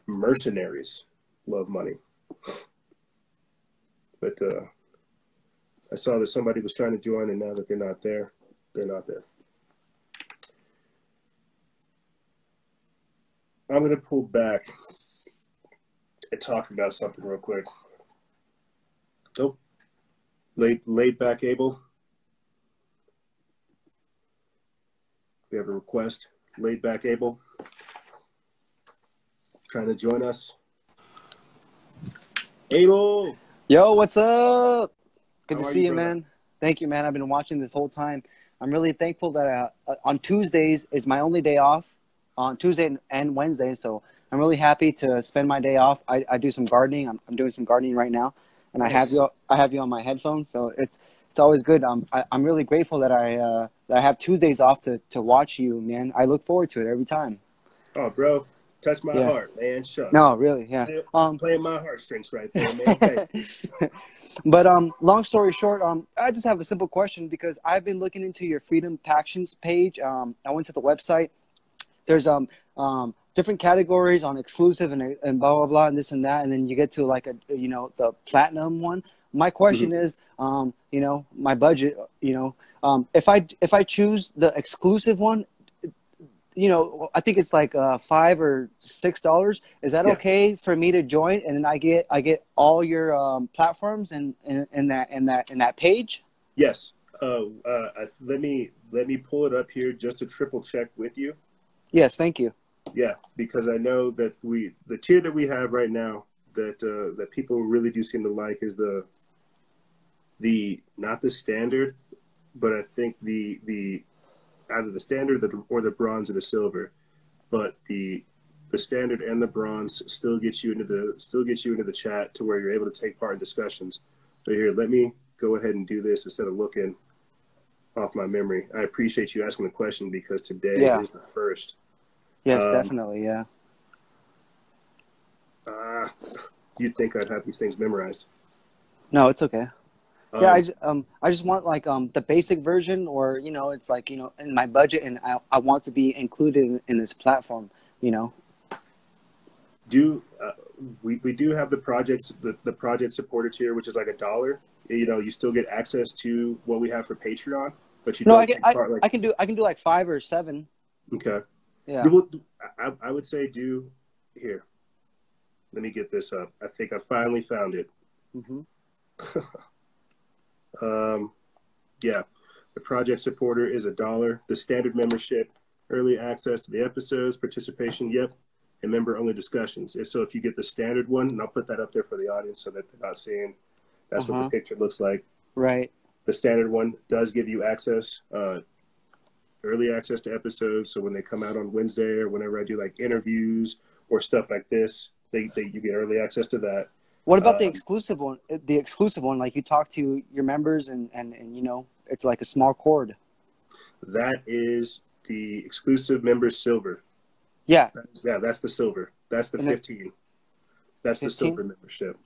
Mercenaries love money. But I saw that somebody was trying to join, and now that they're not there. I'm going to pull back and talk about something real quick. Oh, laid back Abel. We have a request. Laid back Abel, trying to join us. Abel. Yo, what's up? Good to see you, brother? man. Thank you, man. I've been watching this whole time. I'm really thankful that on Tuesdays is my only day off, on Tuesday and Wednesday. So I'm really happy to spend my day off. I do some gardening. I'm doing some gardening right now, and Nice. I have you on my headphones. So it's always good. I'm really grateful that I have Tuesdays off to watch you, man. I look forward to it every time. Oh, bro, touch my Yeah. heart, man. Shucks. No, really, yeah. Playing my heartstrings right there, man. Thank you. But long story short, I just have a simple question, because I've been looking into your Freedom Passions page. I went to the website. There's different categories on exclusive and blah blah blah and this and that, and then you get to like the platinum one. My question is, my budget. If I choose the exclusive one, I think it's like $5 or $6. Is that okay for me to join? And then I get all your platforms in that page? Yes. Let me pull it up here just to triple check with you. Yes, thank you. Yeah, because I know that the tier that we have right now that people really do seem to like is the not the standard, but I think the either the standard or the bronze or the silver, but the standard and the bronze still gets you into the chat to where you're able to take part in discussions. So here, let me go ahead and do this instead of looking off my memory. I appreciate you asking the question, because today is the first. Yes, definitely, yeah. You'd think I'd have these things memorized. No, it's okay. Yeah, I just want like the basic version, or it's like in my budget, and I want to be included in this platform. We do have the project supporter tier, which is like $1. You still get access to what we have for Patreon, but you don't take part. Like, I can do like 5 or 7. Okay. Yeah. I would say do here. Let me get this up. I think I finally found it. Mm-hmm. Yeah, the project supporter is $1. The standard membership, early access to the episodes, participation, yep, and member-only discussions. So if you get the standard one, and I'll put that up there for the audience so that they're not seeing, that's what the picture looks like. Right. The standard one does give you access, early access to episodes. So when they come out on Wednesday or whenever I do like interviews or stuff like this, you get early access to that. What about the exclusive one? The exclusive one, like you talk to your members and you know, it's like a small cord. That is the exclusive member silver. Yeah. That's the silver. That's the 15. That's 15? The silver membership.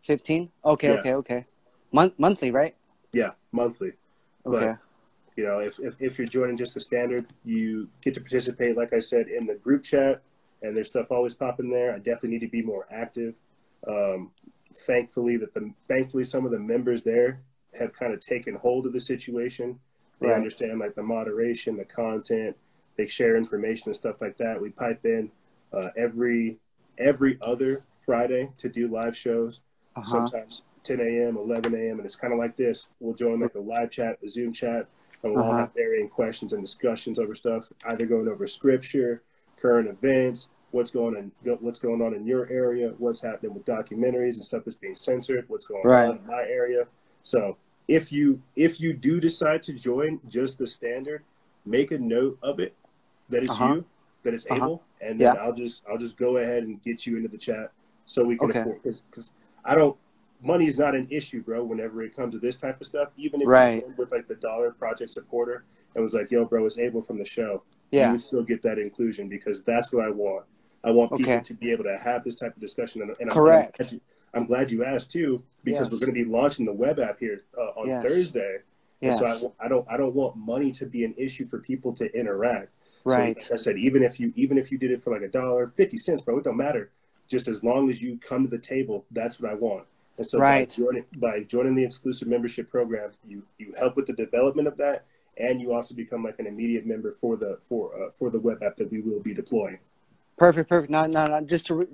15? Okay, yeah. okay. Monthly, right? Yeah, monthly. Okay. But, you know, if you're joining just the standard, you get to participate, like I said, in the group chat, and there's stuff always popping there. I definitely need to be more active. Thankfully some of the members there have kind of taken hold of the situation. They understand like the moderation, the content, they share information and stuff like that. We pipe in every other Friday to do live shows, sometimes 10 a.m., 11 a.m. And it's kind of like this. We'll join like a live chat, a Zoom chat, and we'll all have varying questions and discussions over stuff, either going over scripture, current events, what's going on in your area, what's happening with documentaries and stuff that's being censored, what's going on in my area. So if you do decide to join just the standard, make a note of it, that it's you, that it's able, and then I'll just go ahead and get you into the chat so we can afford, because money is not an issue, bro, whenever it comes to this type of stuff. Even if you joined with like the $1 project supporter and was like, yo, bro, it's able from the show, you would still get that inclusion, because that's what I want. I want people to be able to have this type of discussion. And I'm glad you asked too, because we're going to be launching the web app here on Thursday. And so I don't want money to be an issue for people to interact. So like I said, even if you did it for like $1, 50 cents, bro, it don't matter. Just as long as you come to the table, that's what I want. And so by joining the exclusive membership program, you help with the development of that, and you also become like an immediate member for the web app that we will be deploying. Perfect. No. Just to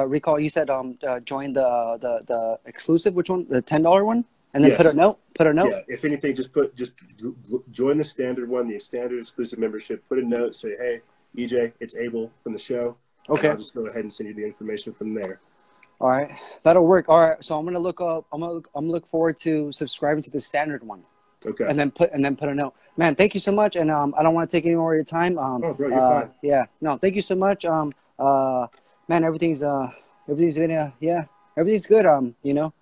recall, you said join the exclusive. Which one? The $10 one, and then put a note. Yeah. If anything, just join the standard one, the standard exclusive membership. Put a note. Say, hey, EJ, it's Abel from the show. Okay. I'll just go ahead and send you the information from there. All right, that'll work. All right, so I'm gonna look up. I'm gonna look forward to subscribing to the standard one. Okay. And then put a note. Man, thank you so much. And I don't want to take any more of your time. Oh, bro, you're fine. Yeah. No, thank you so much. Man, everything's been everything's good. You know,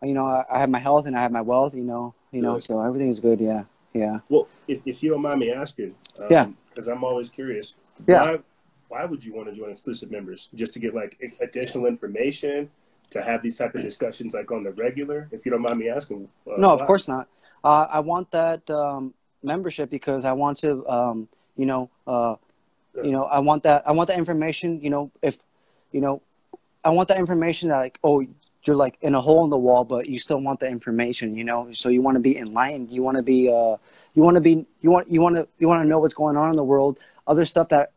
I have my health and I have my wealth. You know, so everything's good. Yeah. Well, if you don't mind me asking, because I'm always curious. Why would you want to join exclusive members? Just to get like additional information, to have these type of discussions like on the regular? If you don't mind me asking. No, of course not. I want that membership because I want to, I want that information. I want that information that like, oh, you're like in a hole in the wall, but you still want the information. So you want to be enlightened. You want to be, you want to know what's going on in the world. Other stuff that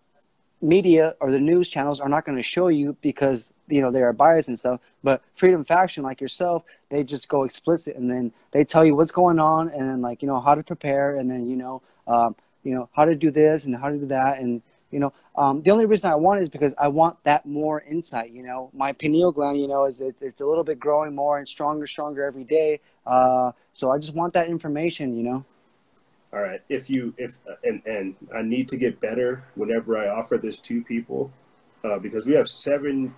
media or the news channels are not going to show you because they are biased and stuff. But Freedom Faction, like yourself, they just go explicit, and then they tell you what's going on, and then like how to prepare, and then how to do this and how to do that, and the only reason I want it is because I want that more insight. My pineal gland, it's a little bit growing more and stronger every day. So I just want that information. All right. And I need to get better whenever I offer this to people, because we have seven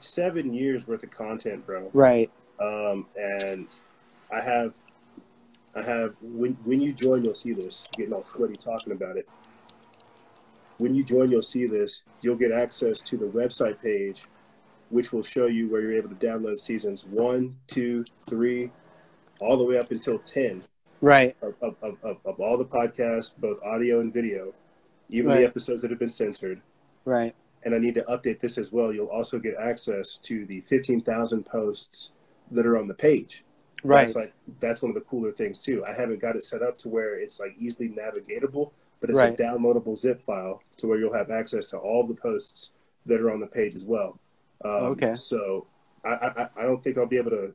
years worth of content, bro. Right. And I have when you join, you'll see this. I'm getting all sweaty talking about it. When you join, you'll see this. You'll get access to the website page, which will show you where you're able to download seasons 1, 2, 3, all the way up until 10. Right. Of all the podcasts, both audio and video, even the episodes that have been censored. Right. And I need to update this as well. You'll also get access to the 15,000 posts that are on the page. Right. That's one of the cooler things too. I haven't got it set up to where it's like easily navigatable, but it's a downloadable zip file to where you'll have access to all the posts that are on the page as well. Okay. So I don't think I'll be able to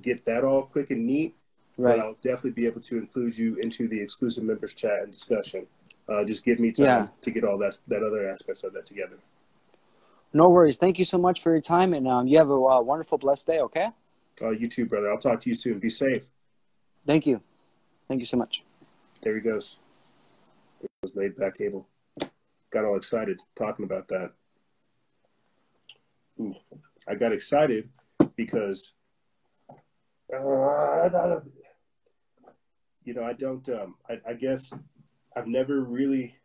get that all quick and neat, Right. but I'll definitely be able to include you into the exclusive members chat and discussion. Just give me time to get all that other aspects of that together. No worries. Thank you so much for your time, and you have a wonderful, blessed day, okay? You too, brother. I'll talk to you soon. Be safe. Thank you. Thank you so much. There he goes. It was laid back cable. Got all excited talking about that. Ooh, I got excited because, I don't, I guess I've never really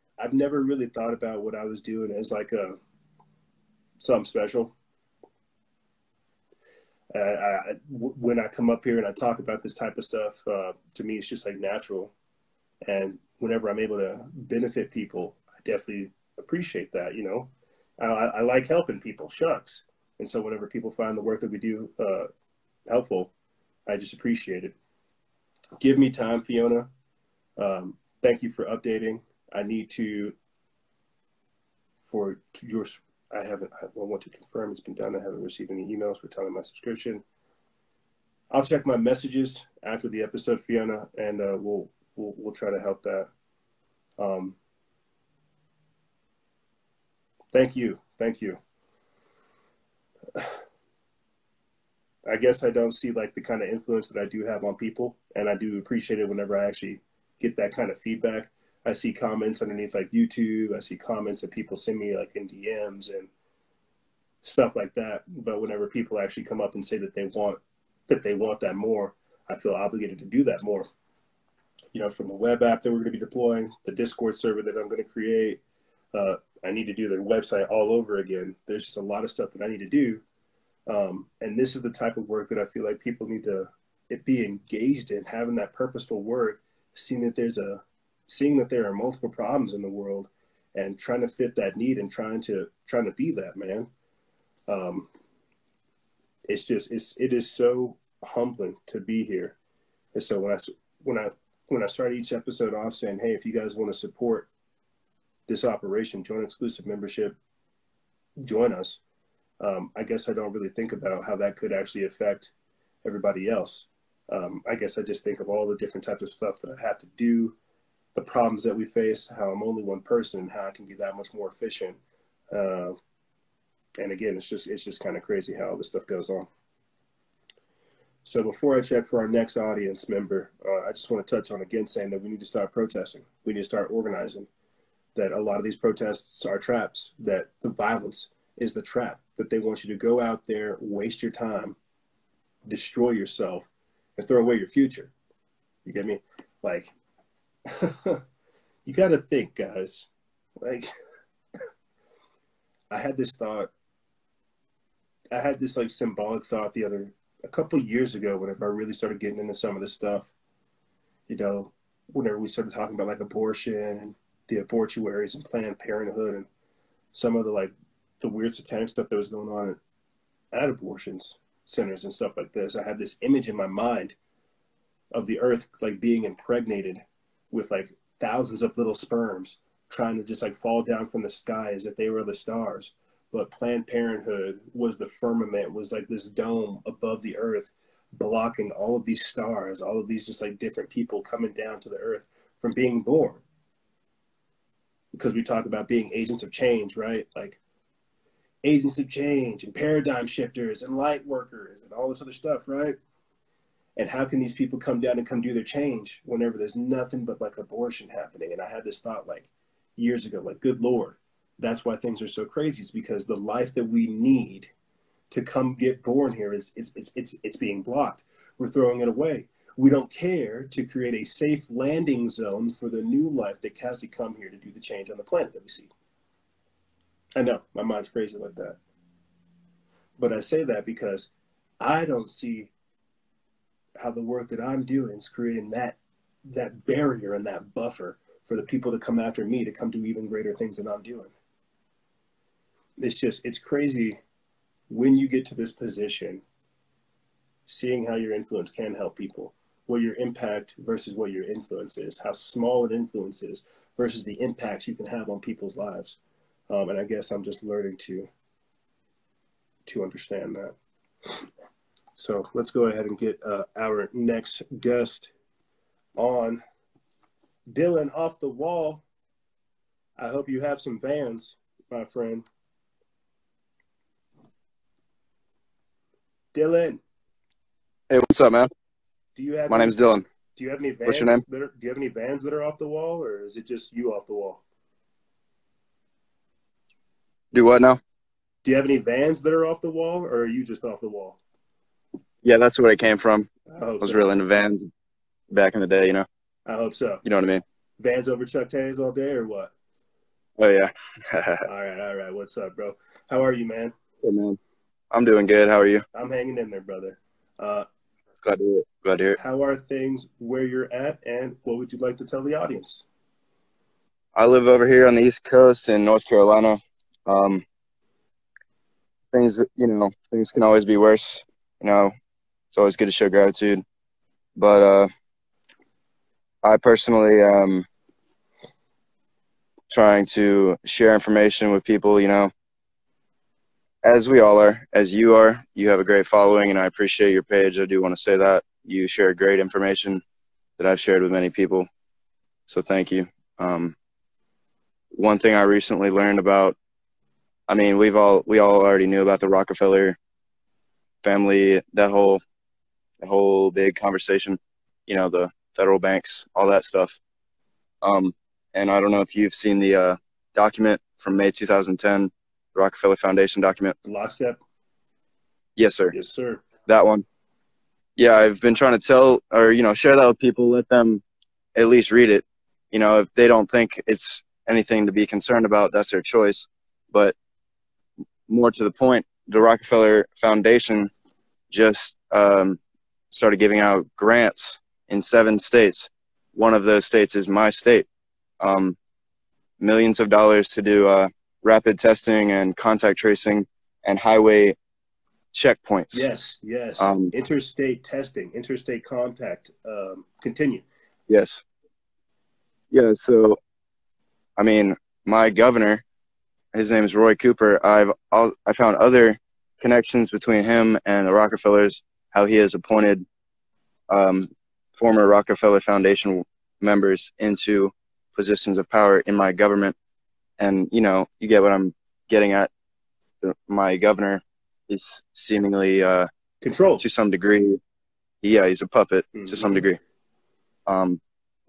thought about what I was doing as like something special. When I come up here and I talk about this type of stuff, to me, it's just like natural. And whenever I'm able to benefit people, I definitely appreciate that. I like helping people, shucks. And so whenever people find the work that we do helpful, I just appreciate it. Give me time, Fiona. Thank you for updating. I need to, for yours, I want to confirm it's been done. I haven't received any emails for telling my subscription. I'll check my messages after the episode, Fiona, and we'll try to help that. Thank you. I guess I don't see like the kind of influence that I do have on people, and I do appreciate it whenever I actually get that kind of feedback. I see comments underneath like YouTube. I see comments that people send me like in DMs and stuff like that. But whenever people actually come up and say that they want that more, I feel obligated to do that more. From the web app that we're going to be deploying, the Discord server that I'm going to create, I need to do their website all over again. There's just a lot of stuff that I need to do. And this is the type of work that I feel like people need to be engaged in, having that purposeful work, seeing that there are multiple problems in the world and trying to fit that need and trying to be that, man. It is so humbling to be here. And so when I start each episode off saying, hey, if you guys want to support this operation, join exclusive membership, join us. I guess I don't really think about how that could actually affect everybody else. I guess I just think of all the different types of stuff that I have to do, the problems that we face, how I'm only one person, how I can be that much more efficient. And again, it's just kind of crazy how all this stuff goes on. So before I check for our next audience member, I just want to touch on again saying that we need to start protesting. We need to start organizing, that a lot of these protests are traps, that the violence is the trap, that they want you to go out there, waste your time, destroy yourself, and throw away your future. You get me? Like, you got to think, guys. Like, I had this like symbolic thought a couple of years ago, whenever I really started getting into some of this stuff, whenever we started talking about like abortion and the abortuaries and Planned Parenthood and some of the weird satanic stuff that was going on at abortions centers and stuff like this. I had this image in my mind of the earth like being impregnated with like thousands of little sperms trying to just like fall down from the sky as if they were the stars. But Planned Parenthood was the firmament, was like this dome above the earth, blocking all of these stars, all of these just like different people coming down to the earth from being born. Because we talk about being agents of change, right? Like agents of change and paradigm shifters and light workers and all this other stuff, right? And how can these people come down and come do their change whenever there's nothing but like abortion happening? And I had this thought like years ago, like, good Lord, that's why things are so crazy. It's because the life that we need to come get born here it's being blocked. We're throwing it away. We don't care to create a safe landing zone for the new life that has to come here to do the change on the planet that we see. I know, my mind's crazy like that. But I say that because I don't see how the work that I'm doing is creating that barrier and that buffer for the people to come after me to come do even greater things than I'm doing. It's crazy when you get to this position, seeing how your influence can help people, what your impact versus what your influence is, how small an influence is versus the impact you can have on people's lives. And I guess I'm just learning to to understand that. So let's go ahead and get our next guest on. Dylan off the wall. I hope you have some Vans, my friend. Dylan. Hey, what's up, man? Do you have My name's Dylan. Do you have any Vans? What's your name? Do you have any Vans that are off the wall, or is it just you off the wall? Do what now? Do you have any Vans that are off the wall, or are you just off the wall? Yeah, that's where I came from. I hope I was so. real into Vans back in the day, you know? I hope so. You know what I mean? Vans over Chuck Taylors all day, or what? Oh, yeah. All right. What's up, bro? How are you, man? Hey, man. I'm doing good. How are you? I'm hanging in there, brother. Glad to hear it. Glad to hear it. How are things where you're at, and what would you like to tell the audience? I live over here on the East Coast in North Carolina. Things can always be worse. You know, it's always good to show gratitude. But I personally am trying to share information with people, you know, as we all are, as you are. You have a great following, and I appreciate your page. I do want to say that. You share great information that I've shared with many people. So thank you. One thing I recently learned about, I mean, we all already knew about the Rockefeller family, that whole big conversation, you know, the federal banks, all that stuff. And I don't know if you've seen the document from May 2010, the Rockefeller Foundation document. Lockstep? Yes, sir. Yes, sir. That one. Yeah, I've been trying to tell, or, you know, share that with people, let them at least read it. You know, if they don't think it's anything to be concerned about, that's their choice. But more to the point, the Rockefeller Foundation just started giving out grants in 7 states. One of those states is my state. Millions of dollars to do rapid testing and contact tracing and highway checkpoints. Yes. Interstate testing, interstate contact. Continue. Yes. Yeah, so, I mean, my governor, his name is Roy Cooper. I found other connections between him and the Rockefellers, how he has appointed former Rockefeller Foundation members into positions of power in my government. And, you know, you get what I'm getting at. My governor is seemingly controlled to some degree. Yeah, he's a puppet to some degree.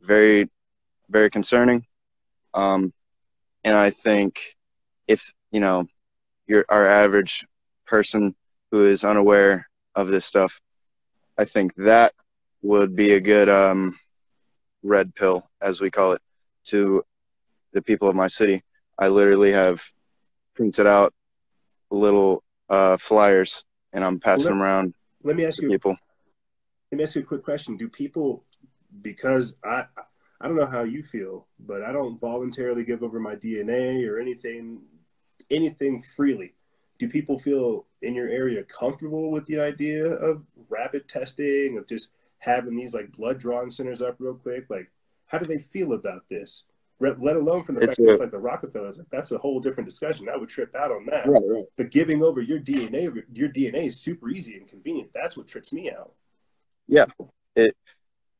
Very, very concerning. And I think if, you know, you're our average person who is unaware of this stuff, I think that would be a good red pill, as we call it, to the people of my city. I literally have printed out little flyers, and I'm passing them around to people. Let me ask you a quick question. Do people, because I don't know how you feel, but I don't voluntarily give over my DNA or anything freely. Do people feel in your area comfortable with the idea of rapid testing, of just having these like blood drawing centers up real quick? Like, how do they feel about this? Let alone from the fact that it's like the Rockefellers. Like, that's a whole different discussion. I would trip out on that. Right. But giving over your DNA is super easy and convenient. That's what trips me out. Yeah, it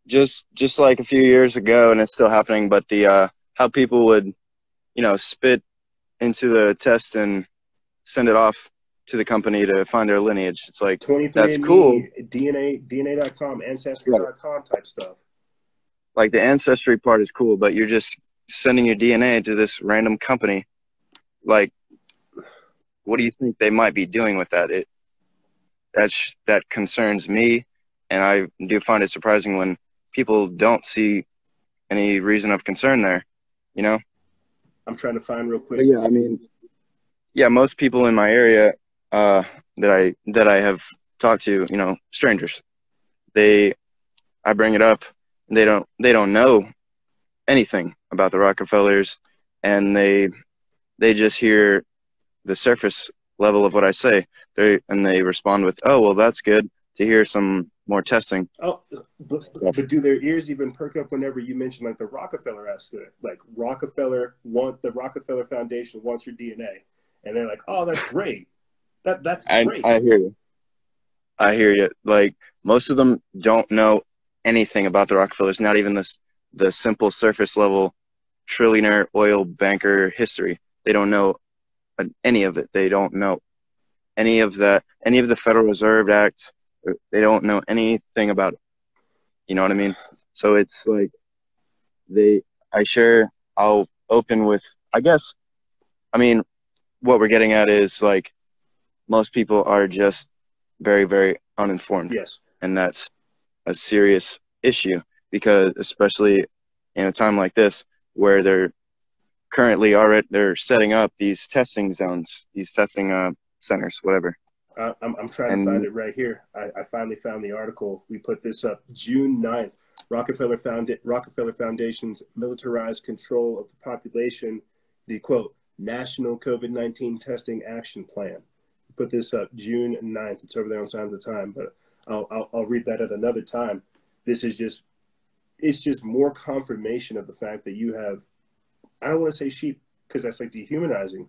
just like a few years ago, and it's still happening. But the how people would, you know, spit into the test and send it off to the company to find their lineage. It's like, that's cool. DNA.com, Ancestry.com type stuff. Like, the ancestry part is cool, but you're just sending your DNA to this random company. Like, what do you think they might be doing with that? That concerns me, and I do find it surprising when people don't see any reason of concern there, you know? I'm trying to find real quick. But yeah, I mean, yeah, most people in my area that I have talked to, you know, strangers, I bring it up, and they don't know anything about the Rockefellers, and they just hear the surface level of what I say. They respond with, "Oh, well, that's good to hear some more testing." Oh, but do their ears even perk up whenever you mention like the Rockefeller aspect? Like, the Rockefeller Foundation wants your DNA, and they're like, "Oh, that's great." That's great. I hear you. I hear you. Like, most of them don't know anything about the Rockefellers, not even the simple surface level trillionaire oil banker history. They don't know any of it. They don't know any of the Federal Reserve Act. They don't know anything about it. You know what I mean? So it's like I'll open with, I guess, I mean, what we're getting at is, like, most people are just very, very uninformed. Yes. And that's a serious issue, because especially in a time like this where they're they're setting up these testing zones, these testing centers, whatever. I'm trying to find it right here. I finally found the article. We put this up June 9th. Rockefeller Foundation's militarized control of the population, the quote, National COVID-19 Testing Action Plan. We put this up June 9th. It's over there on Signs of the Time, but I'll read that at another time. It's just more confirmation of the fact that you have, I don't want to say sheep because that's like dehumanizing,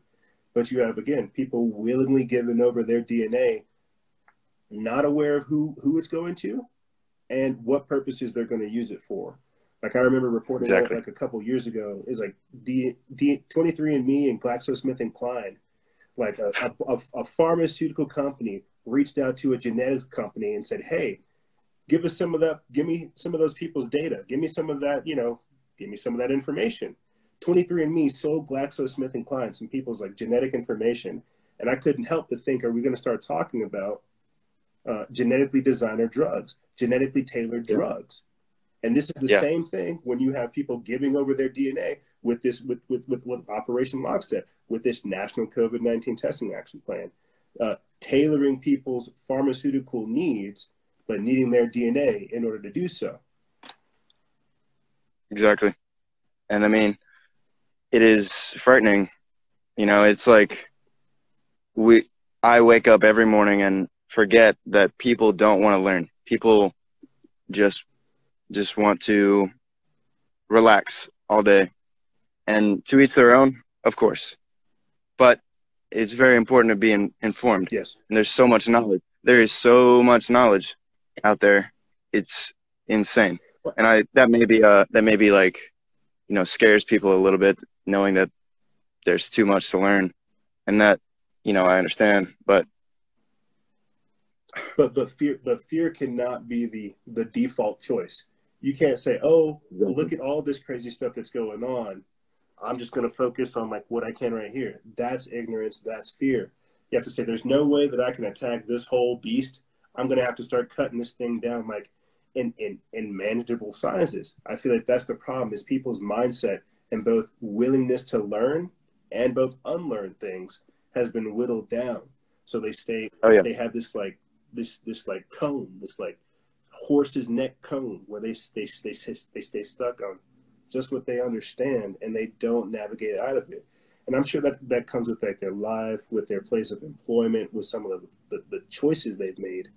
but you have, again, people willingly giving over their DNA, not aware of who it's going to and what purposes they're going to use it for. Like, I remember reporting like a couple years ago, is like 23andMe and GlaxoSmithKline, like a pharmaceutical company reached out to a genetics company and said, hey, give us some of that, give me some of those people's data, give me some of that, give me some of that information. 23andMe sold GlaxoSmithKline some people's like genetic information, and I couldn't help but think, are we going to start talking about genetically designed drugs, genetically tailored drugs? And this is the same thing when you have people giving over their DNA with this, with Operation Lockstep, with this National COVID-19 Testing Action Plan, tailoring people's pharmaceutical needs, but needing their DNA in order to do so. Exactly. And I mean, it is frightening. It's like I wake up every morning and forget that people don't want to learn. People just want to relax all day, and to each their own, of course. But it's very important to be informed. Yes. And there's so much knowledge. There is so much knowledge out there. It's insane. And that may be like, scares people a little bit, knowing that there's too much to learn, and that, I understand, but fear cannot be the default choice. You can't say, oh, look at all this crazy stuff that's going on, I'm just going to focus on like what I can right here. That's ignorance. That's fear. You have to say, there's no way that I can attack this whole beast. I'm going to have to start cutting this thing down like in manageable sizes. I feel like that's the problem, is people's mindset and both willingness to learn and both unlearn things has been whittled down. So they stay, they have this like, this like cone, this like horse's neck cone where they stay stuck on just what they understand, and they don't navigate out of it. And I'm sure that comes with like their life, with their place of employment, with some of the choices they've made.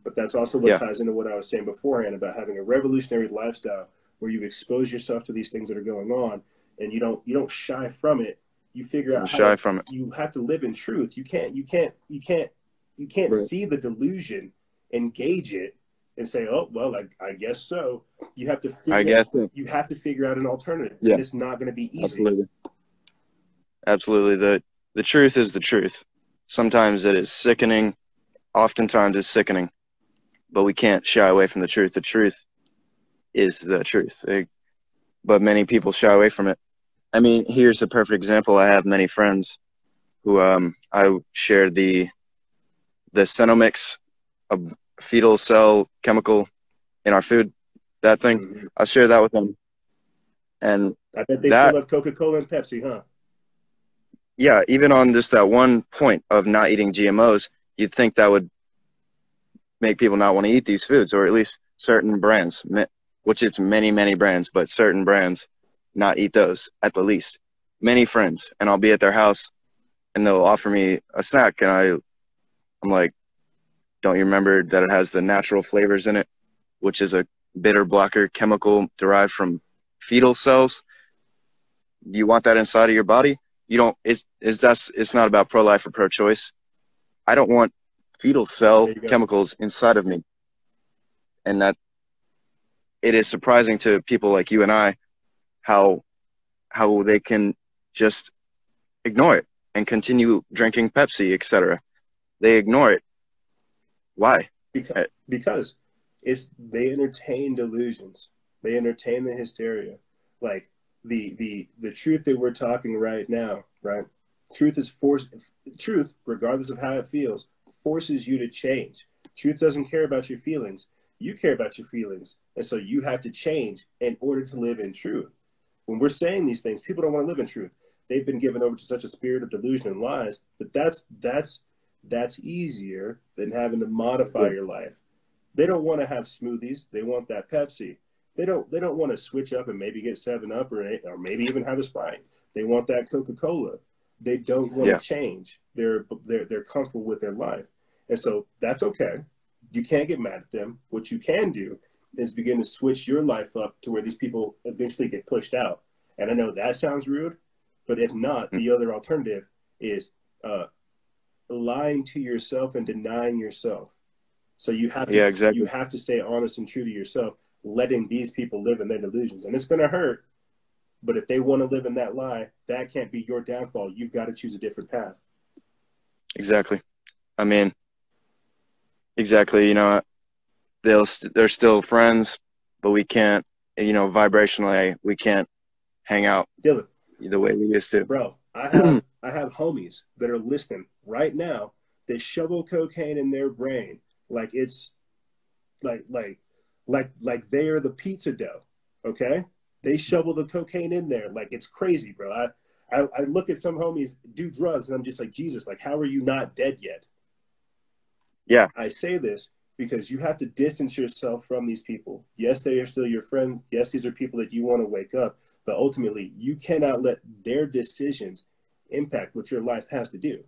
But that's also what ties into what I was saying beforehand about having a revolutionary lifestyle where you expose yourself to these things that are going on, and you don't shy from it. You figure out how you have to live in truth. You can't see the delusion, engage it, and say, oh, well, I guess so. You have to figure out an alternative. Yeah. And it's not going to be easy. Absolutely. The truth is the truth. Sometimes it is sickening. Oftentimes it's sickening. But we can't shy away from the truth. The truth is the truth. But many people shy away from it. I mean, here's a perfect example. I have many friends who I shared the Cenomix, a fetal cell chemical in our food, that thing. Mm-hmm. I'll share that with them. And I bet they still have Coca-Cola and Pepsi, huh? Yeah, even on just that one point of not eating GMOs, you'd think that would make people not want to eat these foods, or at least certain brands, which it's many, many brands, but certain brands, not eat those at the least. Many friends, and I'll be at their house, and they'll offer me a snack, and I'm like, don't you remember that it has the natural flavors in it, which is a bitter blocker chemical derived from fetal cells? Do you want that inside of your body? You don't. It's not about pro-life or pro-choice. I don't want fetal cell There you go. chemicals inside of me. And that it is surprising to people like you and I how they can just ignore it and continue drinking Pepsi, etc. They ignore it. Why? Because they entertain delusions. They entertain the hysteria. Like the truth that we're talking right now, right? Truth, regardless of how it feels, forces you to change. Truth doesn't care about your feelings. You care about your feelings. And so you have to change in order to live in truth. When we're saying these things, people don't want to live in truth. They've been given over to such a spirit of delusion and lies, but that's easier than having to modify your life. They don't want to have smoothies. They want that Pepsi. They don't want to switch up and maybe get 7-Up or maybe even have a Sprite. They want that Coca-Cola. They don't want to change. They're comfortable with their life. And so that's okay. You can't get mad at them. What you can do is begin to switch your life up to where these people eventually get pushed out. And I know that sounds rude, but if not, the other alternative is lying to yourself and denying yourself. So you have to, you have to stay honest and true to yourself, letting these people live in their delusions. And it's going to hurt, but if they want to live in that lie, that can't be your downfall. You've got to choose a different path. Exactly. I mean, exactly. You know, they're still friends, but we can't, you know, vibrationally, we can't hang out Dylan, the way we used to. Bro, I have homies that are listening right now that shovel cocaine in their brain like it's like they are the pizza dough. Okay, they shovel the cocaine in there like it's crazy, bro. I look at some homies do drugs and I'm just like, Jesus, like, how are you not dead yet? Yeah. I say this because you have to distance yourself from these people. Yes, they are still your friends. Yes, these are people that you want to wake up, but ultimately you cannot let their decisions impact what your life has to do.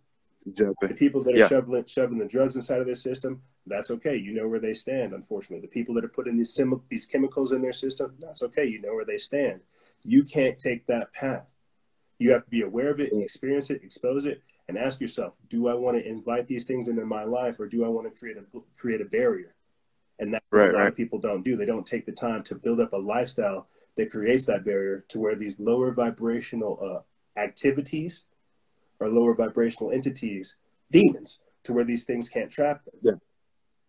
Exactly. The people that are shoving the drugs inside of their system, that's okay. You know where they stand, unfortunately. The people that are putting these chemicals in their system, that's okay. You know where they stand. You can't take that path. You have to be aware of it, experience it, expose it, and ask yourself, do I want to invite these things into my life, or do I want to create a barrier? And that's what a lot of people don't do. They don't take the time to build up a lifestyle that creates that barrier to where these lower vibrational activities or lower vibrational entities, demons, to where these things can't trap them. Yeah.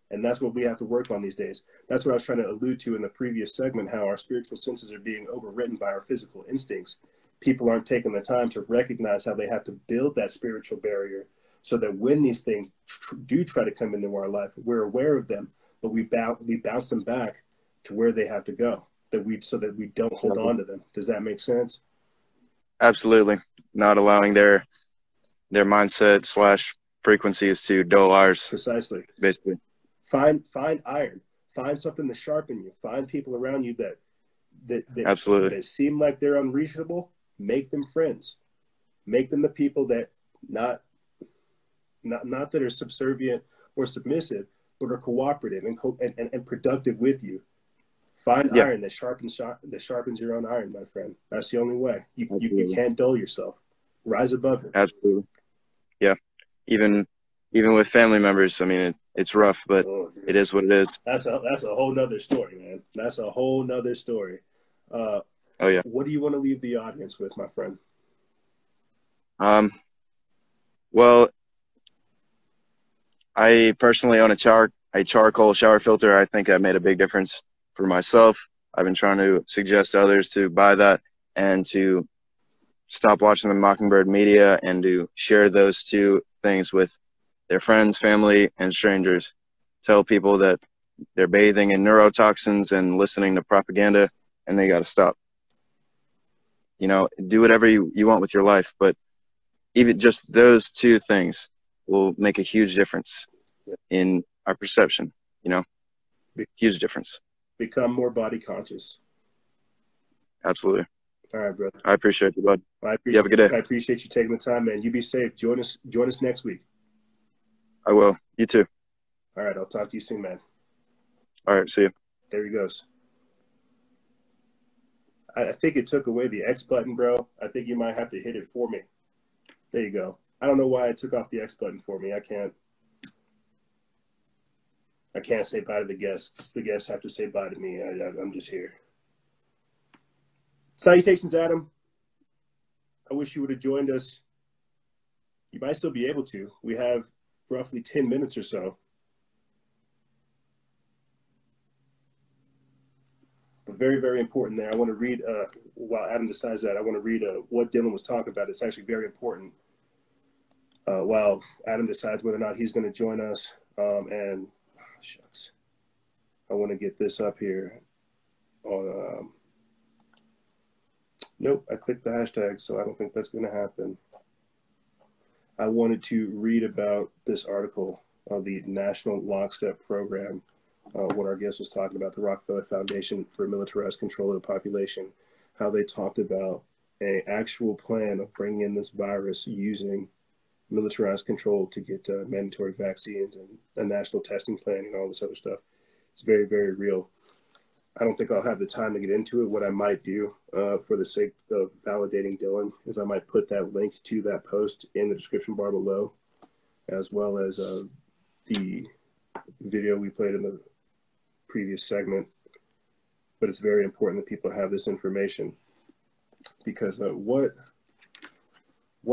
And that's what we have to work on these days. That's what I was trying to allude to in the previous segment, how our spiritual senses are being overwritten by our physical instincts. People aren't taking the time to recognize how they have to build that spiritual barrier so that when these things do try to come into our life, we're aware of them, but we bounce them back to where they have to go, so that we don't hold on to them. Does that make sense? Absolutely. Not allowing their mindset / frequencies to dull ours. Precisely. Basically. Find iron. Find something to sharpen you. Find people around you that Absolutely. that seem like they're unreachable. Make them friends. Make them the people that not that are subservient or submissive, but are cooperative and productive with you. Find iron that sharpens your own iron, my friend. That's the only way. You can't dull yourself. Rise above it. Absolutely. Yeah. Even with family members, I mean, it's rough, but it is what it is. That's a whole nother story, man. That's a whole nother story. Oh yeah. What do you want to leave the audience with, my friend? Well, I personally own a charcoal shower filter. I think that made a big difference for myself. I've been trying to suggest to others to buy that and to stop watching the Mockingbird media and to share those two things with their friends, family, and strangers. Tell people that they're bathing in neurotoxins and listening to propaganda, and they got to stop. You know, do whatever you want with your life, but even just those two things will make a huge difference in our perception, you know, huge difference. Become more body conscious. Absolutely. All right, brother. I appreciate you, bud. You have a good day. I appreciate you taking the time, man. You be safe. Join us next week. I will. You too. All right. I'll talk to you soon, man. All right. See you. There he goes. I think it took away the X button, bro. I think you might have to hit it for me. There you go. I don't know why it took off the X button for me. I can't. I can't say bye to the guests. The guests have to say bye to me. I'm just here. Salutations, Adam. I wish you would have joined us. You might still be able to. We have roughly 10 minutes or so. But very, very important there. I want to read, while Adam decides that, I want to read what Dylan was talking about. It's actually very important. While Adam decides whether or not he's going to join us. And shucks, I want to get this up here on, nope, I clicked the hashtag, so I don't think that's going to happen. I wanted to read about this article of the National Lockstep Program, what our guest was talking about, the Rockefeller Foundation for Militarized Control of the Population, how they talked about an actual plan of bringing in this virus using militarized control to get mandatory vaccines and a national testing plan and all this other stuff. It's very, very real. I don't think I'll have the time to get into it. What I might do for the sake of validating Dylan is I might put that link to that post in the description bar below, as well as the video we played in the previous segment. But it's very important that people have this information, because what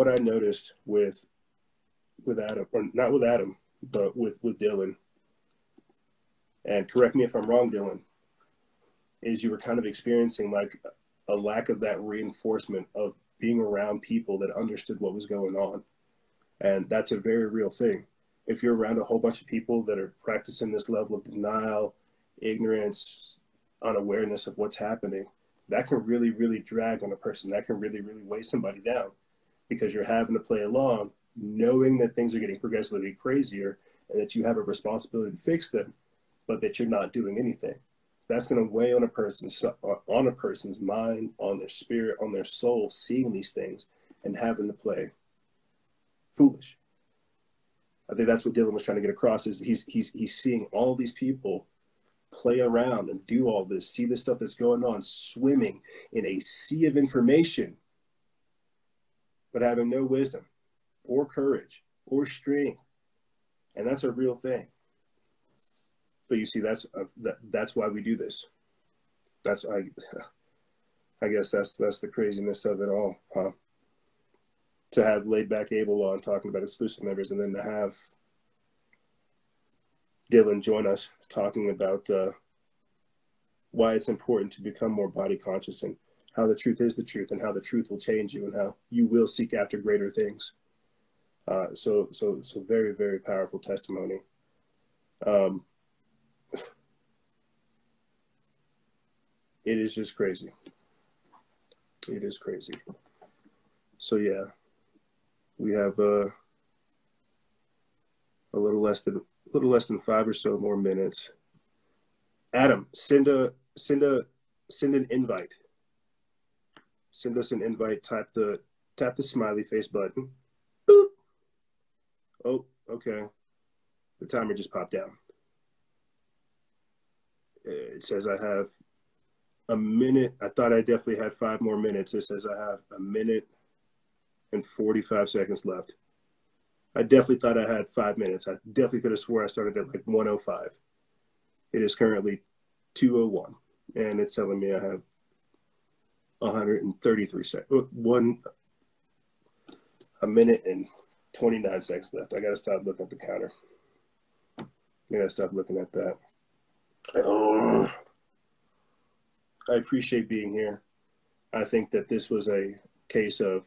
I noticed with Adam, or not with Adam, but with Dylan, and correct me if I'm wrong, Dylan, is you were kind of experiencing like a lack of that reinforcement of being around people that understood what was going on. And that's a very real thing. If you're around a whole bunch of people that are practicing this level of denial, ignorance, unawareness of what's happening, that can really, really drag on a person. That can really, really weigh somebody down, because you're having to play along, knowing that things are getting progressively crazier and that you have a responsibility to fix them, but that you're not doing anything. That's going to weigh on a person's mind, on their spirit, on their soul, seeing these things and having to play foolish. I think that's what Dylan was trying to get across, is he's seeing all these people play around and do all this, see the stuff that's going on, swimming in a sea of information, but having no wisdom or courage or strength. And that's a real thing. But you see, that's why we do this. I guess that's the craziness of it all, huh? To have laid back Abel on talking about exclusive members, and then to have Dylan join us talking about why it's important to become more body conscious, and how the truth is the truth, and how the truth will change you, and how you will seek after greater things. So very, very powerful testimony. It is just crazy. It is crazy. So yeah, we have a little less than 5 or so more minutes. Adam, send an invite. Send us an invite. Tap the smiley face button. Boop. Oh, okay. The timer just popped down. It says I have a minute. I thought I definitely had 5 more minutes. It says I have a minute and 45 seconds left. I definitely thought I had 5 minutes. I definitely could have sworn I started at like 1:05. It is currently 2:01, and it's telling me I have 133 seconds. A minute and 29 seconds left. I got to stop looking at the counter. I got to stop looking at that. I appreciate being here. I think that this was a case of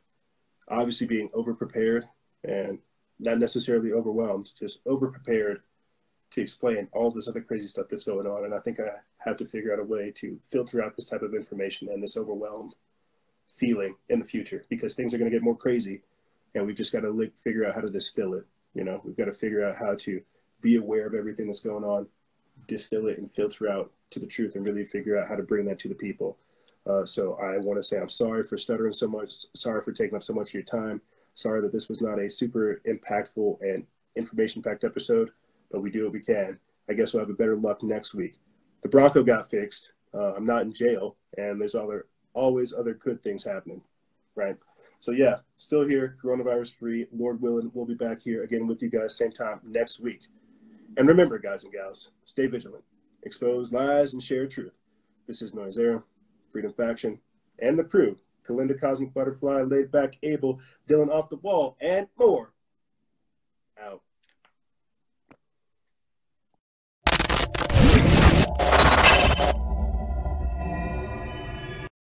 obviously being over-prepared and not necessarily overwhelmed, just over-prepared to explain all this other crazy stuff that's going on. And I think I have to figure out a way to filter out this type of information and this overwhelmed feeling in the future, because things are going to get more crazy, and we've just got to figure out how to distill it. You know, we've got to figure out how to be aware of everything that's going on, distill it and filter out to the truth, and really figure out how to bring that to the people. So I want to say I'm sorry for stuttering so much. Sorry for taking up so much of your time. Sorry that this was not a super impactful and information-packed episode, but we do what we can. I guess we'll have a better luck next week. The Bronco got fixed. I'm not in jail, and there's always other good things happening, right? So yeah, still here, coronavirus free. Lord willing, we'll be back here again with you guys same time next week. And remember, guys and gals, stay vigilant, expose lies, and share truth. This is Noisera, Freedom Faction, and the crew. Kalinda Cosmic Butterfly, Laid Back Abel, Dylan Off the Wall, and more. Out.